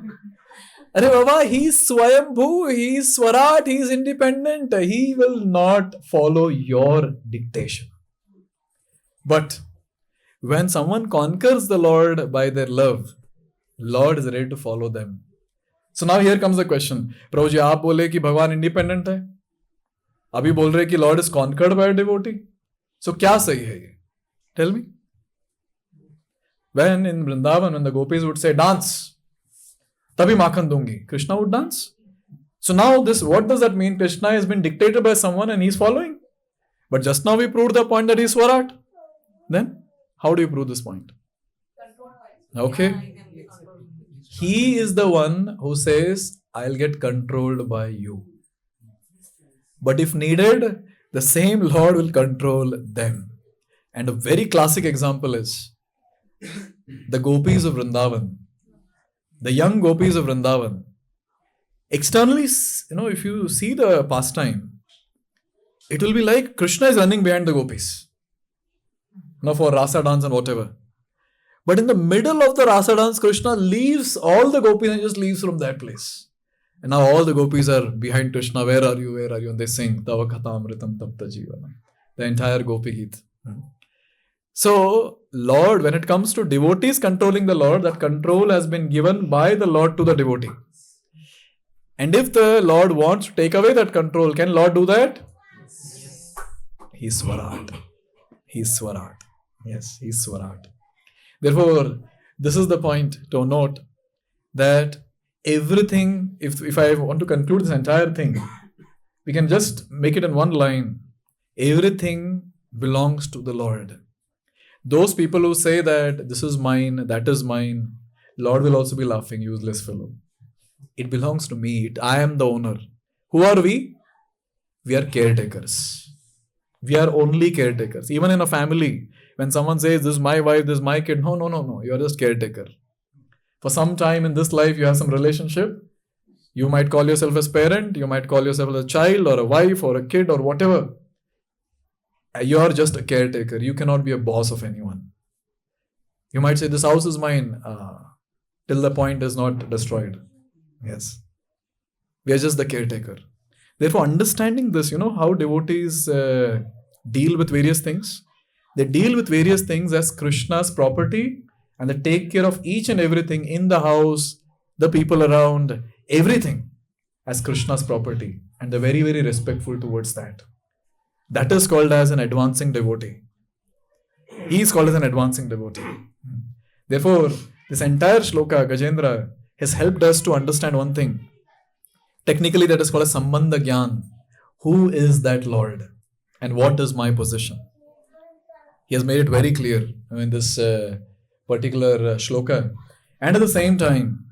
A: Arey Baba, he's Swayambhu, he's Swarat, he's independent. He will not follow your dictation. But when someone conquers the Lord by their love, Lord is ready to follow them. So now here comes the question. Prabhu ji, आप बोले कि भगवान independent है. अभी बोल रहे कि Lord is conquered by a devotee. So क्या सही है ये? Tell me. When in Vrindavan, when the gopis would say, dance, तभी माखन दूंगी, Krishna would dance. So now what does that mean? Krishna has been dictated by someone and he's following. But just now we proved the point that he's Swarat. Then, how do you prove this point? Okay. He is the one who says, I'll get controlled by you. But if needed, the same Lord will control them. And a very classic example is the gopis of Vrindavan. The young gopis of Vrindavan. Externally, if you see the pastime, it will be like Krishna is running behind the gopis. For rasa dance and whatever. But in the middle of the rasa dance, Krishna leaves all the gopis and just leaves from that place. And now all the gopis are behind Krishna. Where are you? Where are you? And they sing Tava Kathamritam Tapta Jivana. The entire Gopi Geet. So, Lord, when it comes to devotees controlling the Lord, that control has been given by the Lord to the devotee. And if the Lord wants to take away that control, can Lord do that? Yes. He's Swarat. He's Swarat. Yes, he's Swarat. Therefore, this is the point to note that everything, if I want to conclude this entire thing, we can just make it in one line. Everything belongs to the Lord. Those people who say that this is mine, that is mine, Lord will also be laughing, useless fellow. It belongs to me. I am the owner. Who are we? We are caretakers. We are only caretakers. Even in a family, when someone says, this is my wife, this is my kid, no. You are just caretaker. For some time in this life, you have some relationship. You might call yourself as parent, you might call yourself as a child or a wife or a kid or whatever. You are just a caretaker. You cannot be a boss of anyone. You might say, this house is mine till the point is not destroyed. Yes. We are just the caretaker. Therefore, understanding this, how devotees deal with various things. They deal with various things as Krishna's property and they take care of each and everything in the house, the people around, everything as Krishna's property. And they're very, very respectful towards that. That is called as an advancing devotee. He is called as an advancing devotee. Therefore, this entire shloka, Gajendra, has helped us to understand one thing. Technically, that is called a Sambandha Gyan. Who is that Lord? And what is my position? He has made it very clear in this particular shloka. And at the same time,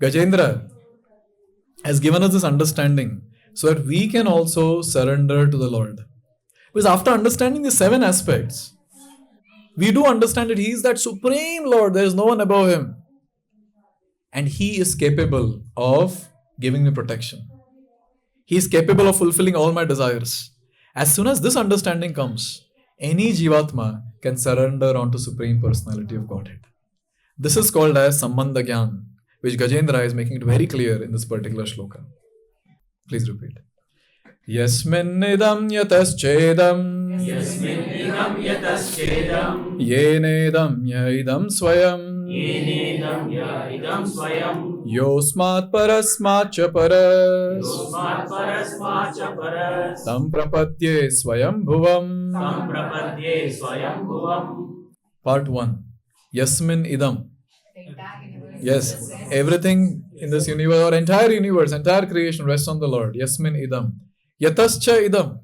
A: Gajendra has given us this understanding so that we can also surrender to the Lord. Because after understanding the 7 aspects, we do understand that He is that supreme Lord. There is no one above Him. And He is capable of giving me protection. He is capable of fulfilling all my desires. As soon as this understanding comes, any Jivatma can surrender onto Supreme Personality of Godhead. This is called as Sambandha Gyan, which Gajendra is making it very clear in this particular shloka. Please repeat. Yasminnidam yataschedam
B: Yasminnidam yataschedam
A: yenedam yaidam swayam
B: yenedam yaidam swayam
A: yosmat parasmacha paras
B: yosmat parasmacha paras
A: tam prapadye swayam bhuvam.
B: tam prapadye swayam bhuvam.
A: Part 1. Yasmin idam.
D: The entire universe.
A: Yes, everything in this universe or entire universe, entire creation rests on the Lord. Yasmin idam. Yatascha idam.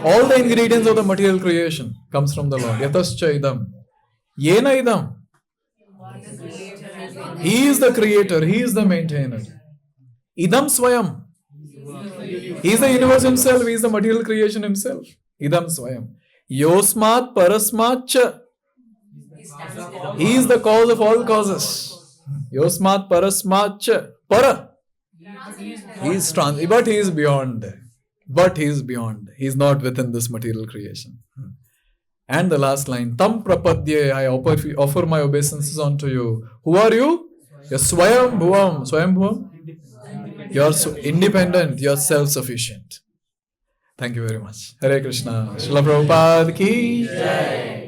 A: All the ingredients of the material creation comes from the Lord. Yatascha idam. Yena idam. He is the creator. He is the maintainer. Idam swayam. He is the universe himself. He is the material creation himself. Idam swayam. Yosmat parasmat cha. He is the cause of all causes. Yosmat parasmat cha. Para. He is trans, but he is beyond. But he is beyond. He is not within this material creation. And the last line, Tam prapadye, I offer my obeisances unto you. Who are you? You're Swayam Bhuvam. Swayam Bhuvam? You're independent, you're self-sufficient. Thank you very much. Hare Krishna. Srila Prabhupada ki Jai.